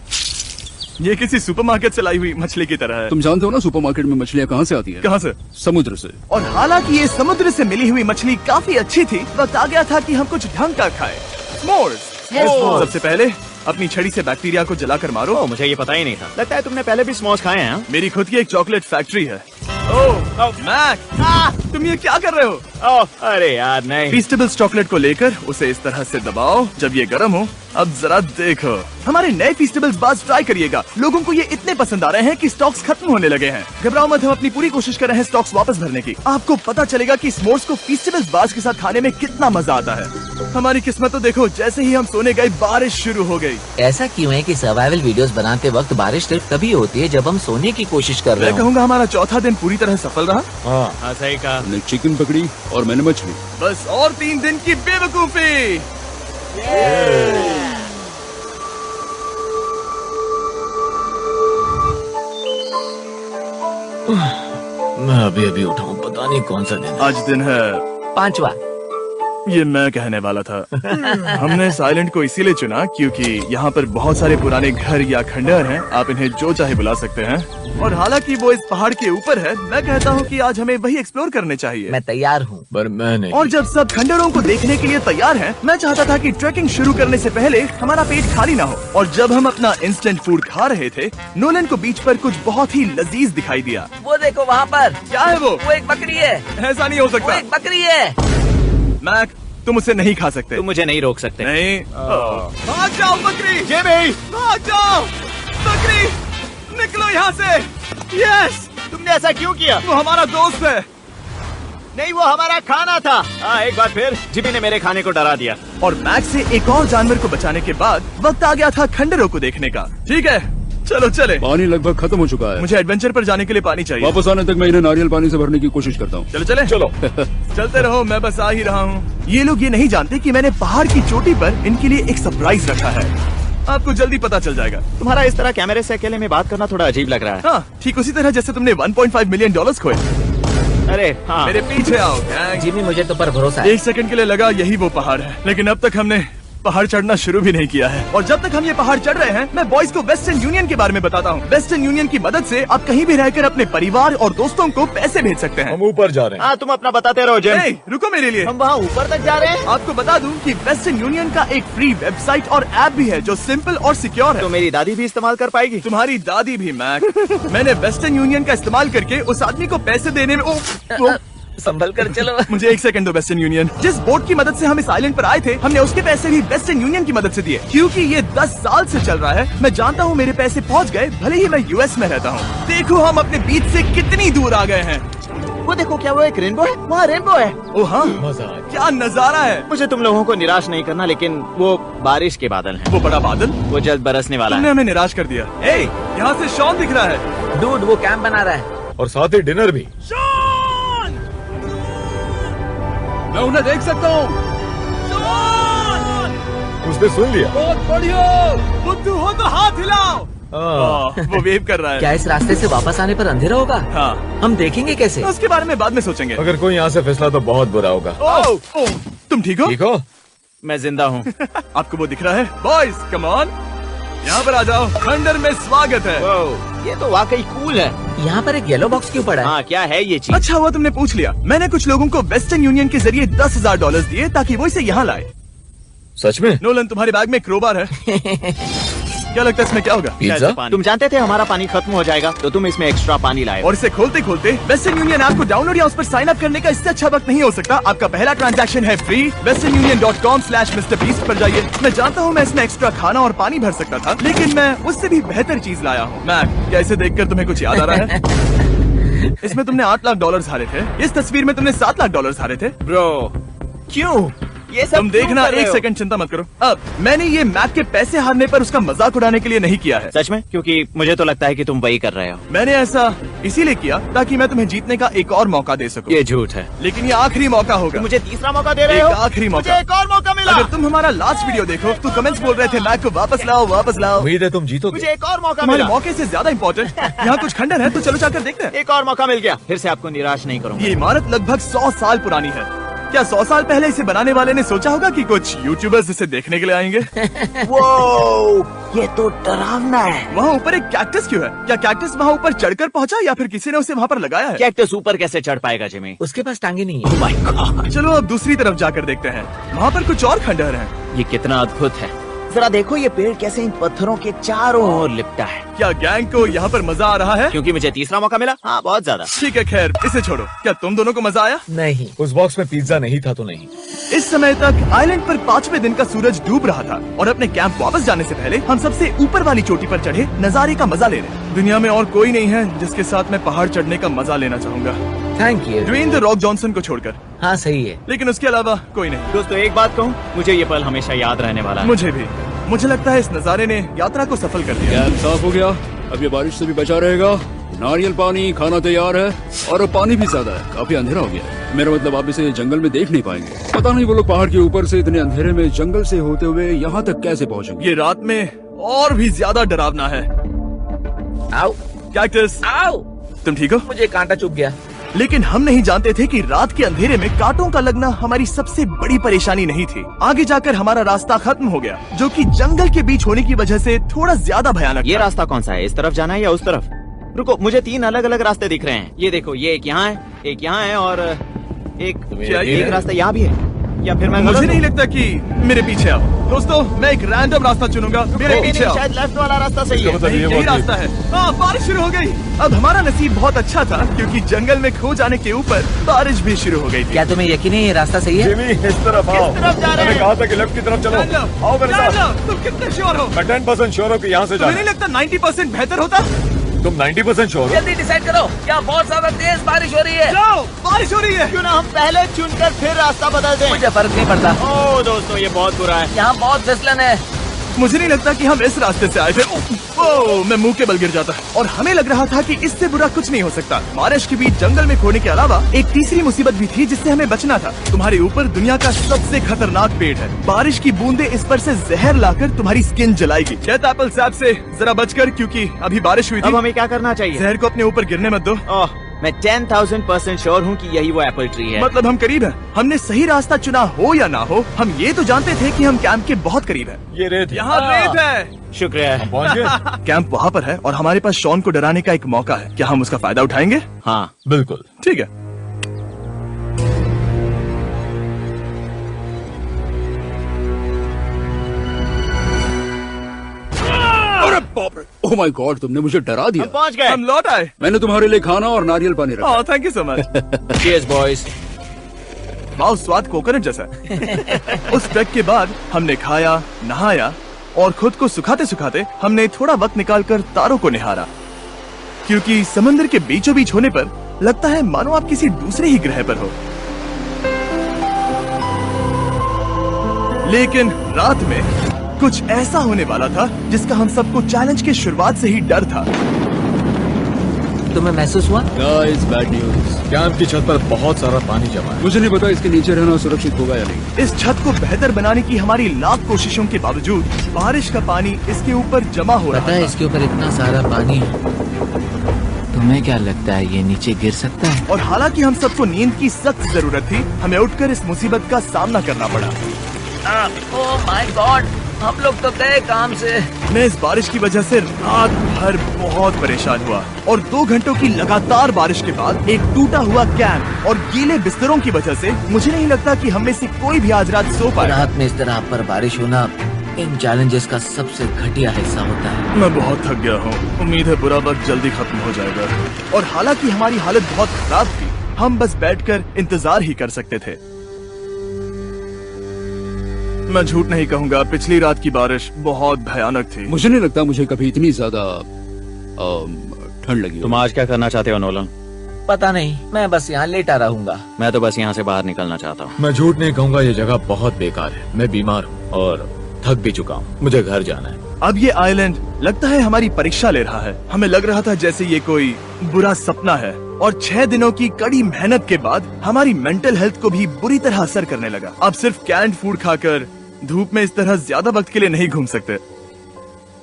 ये किसी सुपरमार्केट से लाई हुई मछली की तरह है। तुम जानते हो ना सुपरमार्केट में मछलियाँ कहाँ से आती है? कहाँ से? समुद्र से। और हालांकि ये समुद्र से मिली हुई मछली काफी अच्छी थी, वक्त आ गया था कि हम कुछ ढंग का खाएं। स्मोर्स। सबसे पहले अपनी छड़ी से बैक्टीरिया को जलाकर मारो। मुझे ये पता ही नहीं था। लगता है तुमने पहले भी स्मोक्स खाए हैं। मेरी खुद की एक चॉकलेट फैक्ट्री है। मैक, तुम ये क्या कर रहे हो? अरे यार नहीं। फीस्टेबल्स चॉकलेट को लेकर उसे इस तरह से दबाओ जब ये गर्म हो। अब जरा देखो, हमारे नए फीस्टेबल्स बार्स ट्राई करिएगा। लोगों को ये इतने पसंद आ रहे हैं कि स्टॉक्स खत्म होने लगे हैं। घबराओ मत, हम अपनी पूरी कोशिश कर रहे हैं स्टॉक्स वापस भरने की। आपको पता चलेगा कि स्मोर्स को फीस्टेबल्स बार्स के साथ खाने में कितना मजा आता है। हमारी किस्मत तो देखो, जैसे ही हम सोने गए बारिश शुरू हो गई। ऐसा क्यों है कि सर्वाइवल वीडियोस बनाते वक्त बारिश सिर्फ तभी होती है जब हम सोने की कोशिश कर रहे मैं हैं? कहूँगा हमारा चौथा दिन पूरी तरह सफल रहा। हाँ सही कहा। मैंने चिकन पकड़ी और मैंने मछली। बस और 3 दिन की बेवकूफी। मैं अभी अभी उठा हूँ, पता नहीं कौन सा दिन। आज दिन है 5वां। ये मैं कहने वाला था। हमने इस आइलैंड को इसीलिए चुना क्योंकि यहाँ पर बहुत सारे पुराने घर या खंडहर हैं। आप इन्हें जो चाहे बुला सकते हैं। और हालांकि वो इस पहाड़ के ऊपर है, मैं कहता हूँ कि आज हमें वही एक्सप्लोर करने चाहिए। मैं तैयार हूँ। पर मैं नहीं। और जब सब खंडहरों को देखने के लिए तैयार हैं, मैं चाहता था कि ट्रैकिंग शुरू करने से पहले हमारा पेट खाली ना हो। और जब हम अपना इंस्टेंट फूड खा रहे थे, नोलन को बीच पर कुछ बहुत ही लजीज दिखाई दिया। वो देखो वहाँ पर। क्या है वो? वो एक बकरी है। ऐसा नहीं हो वो सकता। एक बकरी है। मैक, तुम उसे नहीं खा सकते। तुम मुझे नहीं रोक सकते। नहीं। भाग जाओ बकरी। ये भी। भाग जाओ बकरी, निकलो यहाँ से। यस, तुमने ऐसा क्यों किया? वो हमारा दोस्त है। नहीं, वो हमारा खाना था। एक बार फिर जिमी ने मेरे खाने को डरा दिया। और मैक्स से एक और जानवर को बचाने के बाद वक्त आ गया था खंडहरों को देखने का। ठीक है, चलो चले। पानी लगभग खत्म हो चुका है। मुझे एडवेंचर पर जाने के लिए पानी चाहिए। वापस आने तक मैं इन्हें नारियल पानी से भरने की कोशिश करता हूँ। चलो चले। चलो चलते रहो, मैं बस आ ही रहा हूँ। ये लोग ये नहीं जानते कि मैंने पहाड़ की चोटी पर इनके लिए एक सरप्राइज रखा है। आपको जल्दी पता चल जाएगा। तुम्हारा इस तरह कैमरे से अकेले में बात करना थोड़ा अजीब लग रहा है। हाँ, ठीक उसी तरह जैसे तुमने $1.5 मिलियन खोए। अरे हाँ। मेरे पीछे आओ गैंग। जिमी, मुझे तो पर भरोसा है। 1 सेकंड के लिए लगा यही वो पहाड़ है, लेकिन अब तक हमने पहाड़ चढ़ना शुरू भी नहीं किया है। और जब तक हम ये पहाड़ चढ़ रहे हैं, मैं बॉयज को वेस्टर्न यूनियन के बारे में बताता हूँ। वेस्टर्न यूनियन की मदद से आप कहीं भी रहकर अपने परिवार और दोस्तों को पैसे भेज सकते हैं। हम ऊपर जा रहे हैं। हाँ, तुम अपना बताते रहो जिम। रुको मेरे लिए। हम वहाँ ऊपर तक जा रहे हैं। आपको बता दूं कि वेस्टर्न यूनियन का एक फ्री वेबसाइट और ऐप भी है जो सिंपल और सिक्योर है। तो मेरी दादी भी इस्तेमाल कर पाएगी? तुम्हारी दादी भी मैक। मैंने वेस्टर्न यूनियन का इस्तेमाल करके उस आदमी को पैसे देने में संभल कर चलो। मुझे 1 सेकंड दो। वेस्टर्न यूनियन, जिस बोट की मदद से हम इस आइलैंड पर आए थे, हमने उसके पैसे भी वेस्टर्न यूनियन की मदद से दिए। क्योंकि ये 10 साल से चल रहा है, मैं जानता हूँ मेरे पैसे पहुँच गए, भले ही मैं यूएस में रहता हूँ। देखो हम अपने बीच से कितनी दूर आ गए हैं। वो देखो, क्या वो एक रेनबो है? वहाँ रेनबो है। ओ हाँ, क्या नजारा है। मुझे तुम लोगों को निराश नहीं करना, लेकिन वो बारिश के बादल हैं। वो बड़ा बादल, वो जल्द बरसने वाला तुमने है। हमें निराश कर दिया। यहाँ से शॉन दिख रहा है। डूड, वो कैंप बना रहा है। और साथ ही डिनर भी। मैं उन्हें देख सकता हूँ। उसने सुन लिया। बहुत बढ़िया। बुद्धू हो तो हाथ हिलाओ। वो वेव कर रहा है। क्या इस रास्ते से वापस आने पर अंधेरा होगा? हाँ। हम देखेंगे कैसे? उसके बारे में बाद में सोचेंगे। अगर कोई यहाँ से फिसला तो बहुत बुरा होगा। तुम ठीक हो? ठीक हो? मैं जिंदा हूँ। आपको वो दिख रहा है? बॉयज कम ऑन, यहाँ पर आ जाओ। खंडर में स्वागत है। ये तो वाकई कूल है। यहाँ पर एक येलो बॉक्स क्यों पड़ा है? हाँ, क्या है ये चीज? अच्छा हुआ तुमने पूछ लिया। मैंने कुछ लोगों को वेस्टर्न यूनियन के जरिए $10,000 दिए ताकि वो इसे यहाँ लाए। सच में? नोलन, तुम्हारे बैग में क्रोबार है। क्या लगता है इसमें क्या होगा? कैसे पानी? तुम जानते थे हमारा पानी खत्म हो जाएगा तो तुम इसमें एक्स्ट्रा पानी लाए। और इसे खोलते खोलते वेस्टर्न यूनियन ऐप को डाउनलोड या उस पर साइन अप करने का इससे अच्छा वक्त नहीं हो सकता। आपका पहला ट्रांजैक्शन है फ्री। westernunion.com/MrBeast पर जाइए। मैं जानता हूँ मैं इसमें एक्स्ट्रा खाना और पानी भर सकता था, लेकिन मैं उससे भी बेहतर चीज लाया हूँ। मैक, क्या इसे देखकर तुम्हें कुछ याद आ रहा है? इसमें तुमने $8 लाख हारे थे। इस तस्वीर में तुमने $7 लाख हारे थे। ब्रो क्यों ये सब तुम देखना, क्यों कर रहे एक हो? सेकंड चिंता मत करो। अब मैंने ये मैक के पैसे हारने पर उसका मजाक उड़ाने के लिए नहीं किया है। सच में? क्योंकि मुझे तो लगता है कि तुम वही कर रहे हो। मैंने ऐसा इसीलिए किया ताकि मैं तुम्हें जीतने का एक और मौका दे सकूं। ये झूठ है। लेकिन ये आखिरी मौका होगा। मुझे तीसरा मौका दे रहे हो? एक आखिरी मौका। मुझे एक और मौका मिला। अगर तुम हमारा लास्ट वीडियो देखो तो कमेंट्स बोल रहे थे मैक को वापस लाओ, वापस लाओ। उम्मीद है तुम जीतोगे। मुझे एक और मौका तुम्हारे मिला। मौके से ज्यादा इम्पोर्टेंट यहाँ कुछ खंडर है, तो चलो जाकर देखते हैं। एक और मौका मिल गया। फिर से आपको निराश नहीं करूंगा। ये इमारत लगभग 100 साल पुरानी है। क्या 100 साल पहले इसे बनाने वाले ने सोचा होगा कि कुछ यूट्यूबर्स इसे देखने के लिए आएंगे? वो ये तो डरावना है। वहाँ ऊपर एक कैक्टस क्यों है? क्या कैक्टस वहाँ ऊपर चढ़कर पहुँचा या फिर किसी ने उसे वहाँ पर लगाया है? कैक्टस ऊपर कैसे चढ़ पाएगा जिमी? उसके पास टांगे नहीं है। Oh my God! चलो अब दूसरी तरफ जाकर देखते हैं। वहाँ पर कुछ और खंडहर हैं। ये कितना अद्भुत है। जरा देखो ये पेड़ कैसे इन पत्थरों के चारों ओर लिपटा है। क्या गैंग को यहाँ पर मजा आ रहा है? क्योंकि मुझे तीसरा मौका मिला। हाँ, बहुत ज्यादा। ठीक है, खैर इसे छोड़ो। क्या तुम दोनों को मजा आया? नहीं। उस बॉक्स में पिज्जा नहीं था तो नहीं। इस समय तक आइलैंड पर 5वें दिन का सूरज डूब रहा था और अपने कैंप वापस जाने से पहले हम सबसे ऊपर वाली चोटी पर चढ़े नजारे का मजा ले रहे। दुनिया में और कोई नहीं है जिसके साथ मैं पहाड़ चढ़ने का मजा लेना चाहूंगा, thank you. Dwayne the Rock Johnson को छोड़कर। हाँ सही है। लेकिन उसके अलावा कोई नहीं। दोस्तों एक बात कहूँ, मुझे ये पल हमेशा याद रहने वाला है। मुझे भी। मुझे लगता है इस नजारे ने यात्रा को सफल कर दिया। कैंप साफ हो गया, अब ये बारिश से भी बचा रहेगा। नारियल पानी, खाना तैयार है और अब पानी भी ज्यादा है। काफी अंधेरा हो गया है। मेरा मतलब आप इसे जंगल में देख नहीं पाएंगे। पता नहीं वो लोग पहाड़ के ऊपर से इतने अंधेरे में जंगल से होते हुए यहाँ तक कैसे पहुँचेंगे। ये रात में और भी ज्यादा डरावना है। आओ कैक्टस, आओ। तुम ठीक हो? मुझे कांटा चुभ गया। लेकिन हम नहीं जानते थे कि रात के अंधेरे में कांटों का लगना हमारी सबसे बड़ी परेशानी नहीं थी। आगे जाकर हमारा रास्ता खत्म हो गया, जो कि जंगल के बीच होने की वजह से थोड़ा ज्यादा भयानक ये था। रास्ता कौन सा है? इस तरफ जाना है या उस तरफ? रुको, मुझे 3 अलग अलग रास्ते दिख रहे हैं। ये देखो, ये एक यहाँ है, एक यहाँ है और एक रास्ता यहाँ भी है। या फिर मैं मुझे नहीं लगता कि मेरे पीछे आओ। दोस्तों, मैं एक रैंडम रास्ता चुनूंगा। मेरे पीछे आओ। शायद लेफ्ट वाला रास्ता सही है। नहीं, यही रास्ता है। हाँ, बारिश शुरू हो गई। अब हमारा नसीब बहुत अच्छा था क्योंकि जंगल में खो जाने के ऊपर बारिश भी शुरू हो गई थी। क्या तुम्हें यकीन है ये रास्ता सही है? जिमी, इस तरफ आओ। तरफ जा रहे हैं? मैंने कहा था कि लेफ्ट की तरफ चलो। आओ मेरे साथ। तुम कितने श्योर हो? मैं 10% श्योर हूँ कि यहाँ से तुम्हें जाना। नहीं लगता 90% बेहतर होता? तुम 90% श्योर हो? जल्दी डिसाइड करो। क्या बहुत ज्यादा तेज बारिश हो रही है? जाओ, बारिश हो रही है। क्यों ना हम पहले चुनकर फिर रास्ता बदल दें? मुझे फर्क नहीं पड़ता। ओह दोस्तों, ये बहुत बुरा है। यहाँ बहुत फिसलन है। मुझे नहीं लगता कि हम इस रास्ते से आए थे। ओह, मैं मुंह के बल गिर जाता और हमें लग रहा था कि इससे बुरा कुछ नहीं हो सकता। बारिश के बीच जंगल में खोने के अलावा एक तीसरी मुसीबत भी थी जिससे हमें बचना था। तुम्हारे ऊपर दुनिया का सबसे खतरनाक पेड़ है। बारिश की बूंदें इस पर से जहर लाकर तुम्हारी स्किन जलाएगी। डेथ एप्पल सैप से जरा बचकर, क्योंकि अभी बारिश हुई थी। अब हमें क्या करना चाहिए? जहर को अपने ऊपर गिरने मत दो। ओह, मैं 10,000% श्योर हूँ कि यही वो एप्पल ट्री है। मतलब हम करीब हैं। हमने सही रास्ता चुना हो या ना हो, हम ये तो जानते थे कि हम कैंप के बहुत करीब हैं। ये रेत है। यहाँ रेत है। शुक्रिया। पहुँच गए? कैंप वहाँ पर है और हमारे पास शॉन को डराने का एक मौका है। क्या हम उसका फायदा उठाएंगे? हाँ बिल्कुल। ठीक है। अरे बाप रे, ओह माय गॉड, तुमने मुझे डरा दिया। हम पहुँच गए। हम लौट आए। मैंने तुम्हारे लिए खाना और नारियल पानी रखा। Oh, thank you so much. Cheers boys. वाह, स्वाद कोकोनट जैसा है। उस ट्रैक के बाद हमने खाया, नहाया और खुद को सुखाते सुखाते हमने थोड़ा वक्त निकालकर तारों को निहारा, क्योंकि समंदर के बीचों बीच होने पर लगता है मानो आप किसी दूसरे ही ग्रह पर हो। लेकिन रात में कुछ ऐसा होने वाला था जिसका हम सबको चैलेंज के शुरुआत से ही डर था। तुम्हें महसूस हुआ? Guys, bad news. कैंप की छत पर बहुत सारा पानी जमा है। मुझे नहीं पता इसके नीचे रहना सुरक्षित होगा या नहीं। इस छत को बेहतर बनाने की हमारी लाख कोशिशों के बावजूद बारिश का पानी इसके ऊपर जमा हो रहा पता है था। इसके ऊपर इतना सारा पानी है। तुम्हें क्या लगता है ये नीचे गिर सकता है? और हालांकि हम सबको नींद की सख्त जरूरत थी, हमें उठकर इस मुसीबत का सामना करना पड़ा। ओह माय गॉड, हम लोग तो गए काम से। मैं इस बारिश की वजह से रात भर बहुत परेशान हुआ और 2 घंटों की लगातार बारिश के बाद एक टूटा हुआ कैंप और गीले बिस्तरों की वजह से मुझे नहीं लगता कि हम में से कोई भी आज रात सो पाए। रात में इस तरह पर बारिश होना इन चैलेंजेस का सबसे घटिया हिस्सा होता है। मैं बहुत थक गया हूँ। उम्मीद है बुरा वक्त जल्दी खत्म हो जाएगा। और हालांकि हमारी हालत बहुत खराब थी, हम बस बैठकर इंतजार ही कर सकते थे। मैं झूठ नहीं कहूँगा, पिछली रात की बारिश बहुत भयानक थी। मुझे नहीं लगता मुझे कभी इतनी ज्यादा ठंड लगी। तुम आज क्या करना चाहते हो नोलन? पता नहीं, मैं बस यहाँ लेटा रहूंगा। मैं तो बस यहाँ से बाहर निकलना चाहता हूँ। मैं झूठ नहीं कहूँगा, ये जगह बहुत बेकार है। मैं बीमार हूँ और थक भी चुका हूँ। मुझे घर जाना है। अब ये आइलैंड लगता है हमारी परीक्षा ले रहा है। हमें लग रहा था जैसे ये कोई बुरा सपना है, और 6 दिनों की कड़ी मेहनत के बाद हमारी मेंटल हेल्थ को भी बुरी तरह असर करने लगा। अब सिर्फ कैंड फूड खाकर धूप में इस तरह ज्यादा वक्त के लिए नहीं घूम सकते।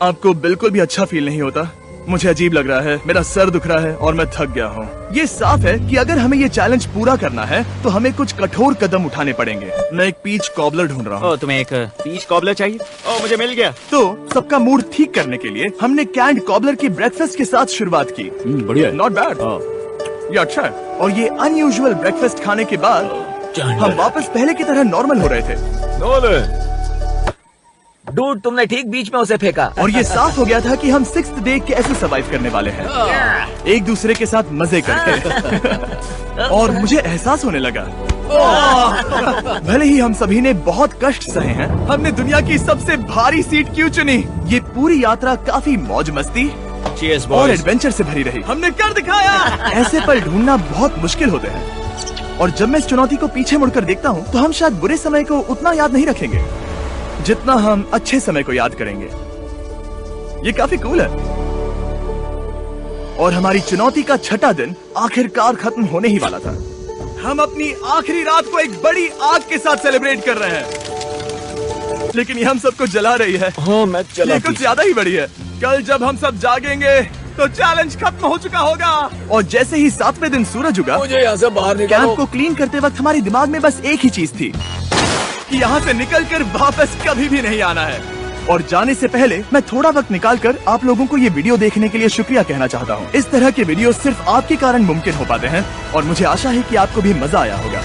आपको बिल्कुल भी अच्छा फील नहीं होता? मुझे अजीब लग रहा है, मेरा सर दुख रहा है और मैं थक गया हूँ। ये साफ है कि अगर हमें ये चैलेंज पूरा करना है तो हमें कुछ कठोर कदम उठाने पड़ेंगे। मैं एक पीच कॉबलर ढूंढ रहा हूँ। तुम्हें एक पीच कॉबलर चाहिए? मुझे मिल गया। तो सबका मूड ठीक करने के लिए हमने कैंड कॉबलर के ब्रेकफास्ट के साथ शुरुआत की। बढ़िया, नॉट बैड। ये अच्छा है। और ये अनयूजुअल ब्रेकफास्ट खाने के बाद हम वापस पहले की तरह नॉर्मल हो रहे थे। डूड, तुमने ठीक बीच में उसे फेंका। और ये साफ हो गया था कि हम 6th डे कैसे सर्वाइव करने वाले हैं, एक दूसरे के साथ मजे करके। और मुझे एहसास होने लगा, भले ही हम सभी ने बहुत कष्ट सहे हैं, हमने दुनिया की सबसे भारी सीट क्यों चुनी। ये पूरी यात्रा काफी मौज मस्ती और एडवेंचर से भरी रही। हमने कर दिखाया। ऐसे पल ढूंढना बहुत मुश्किल होते हैं, और जब मैं इस चुनौती को पीछे मुड़कर देखता हूँ तो हम शायद बुरे समय को उतना याद नहीं रखेंगे जितना हम अच्छे समय को याद करेंगे। ये काफी कूल है। और हमारी चुनौती का 6ठा दिन आखिरकार खत्म होने ही वाला था। हम अपनी आखिरी रात को एक बड़ी आग के साथ सेलिब्रेट कर रहे हैं, लेकिन ये हम सबको जला रही है। मैं चला। ये कुछ ज्यादा ही बड़ी है। कल जब हम सब जागेंगे तो चैलेंज खत्म हो चुका होगा। और जैसे ही 7वें दिन सूरज उगा, मुझे यहाँ से बाहर निकालो। कैंप को क्लीन करते वक्त हमारे दिमाग में बस एक ही चीज थी कि यहाँ से निकलकर वापस कभी भी नहीं आना है। और जाने से पहले मैं थोड़ा वक्त निकालकर आप लोगों को ये वीडियो देखने के लिए शुक्रिया कहना चाहता हूँ। इस तरह के वीडियो सिर्फ आपके कारण मुमकिन हो पाते हैं, और मुझे आशा है कि आपको भी मजा आया होगा।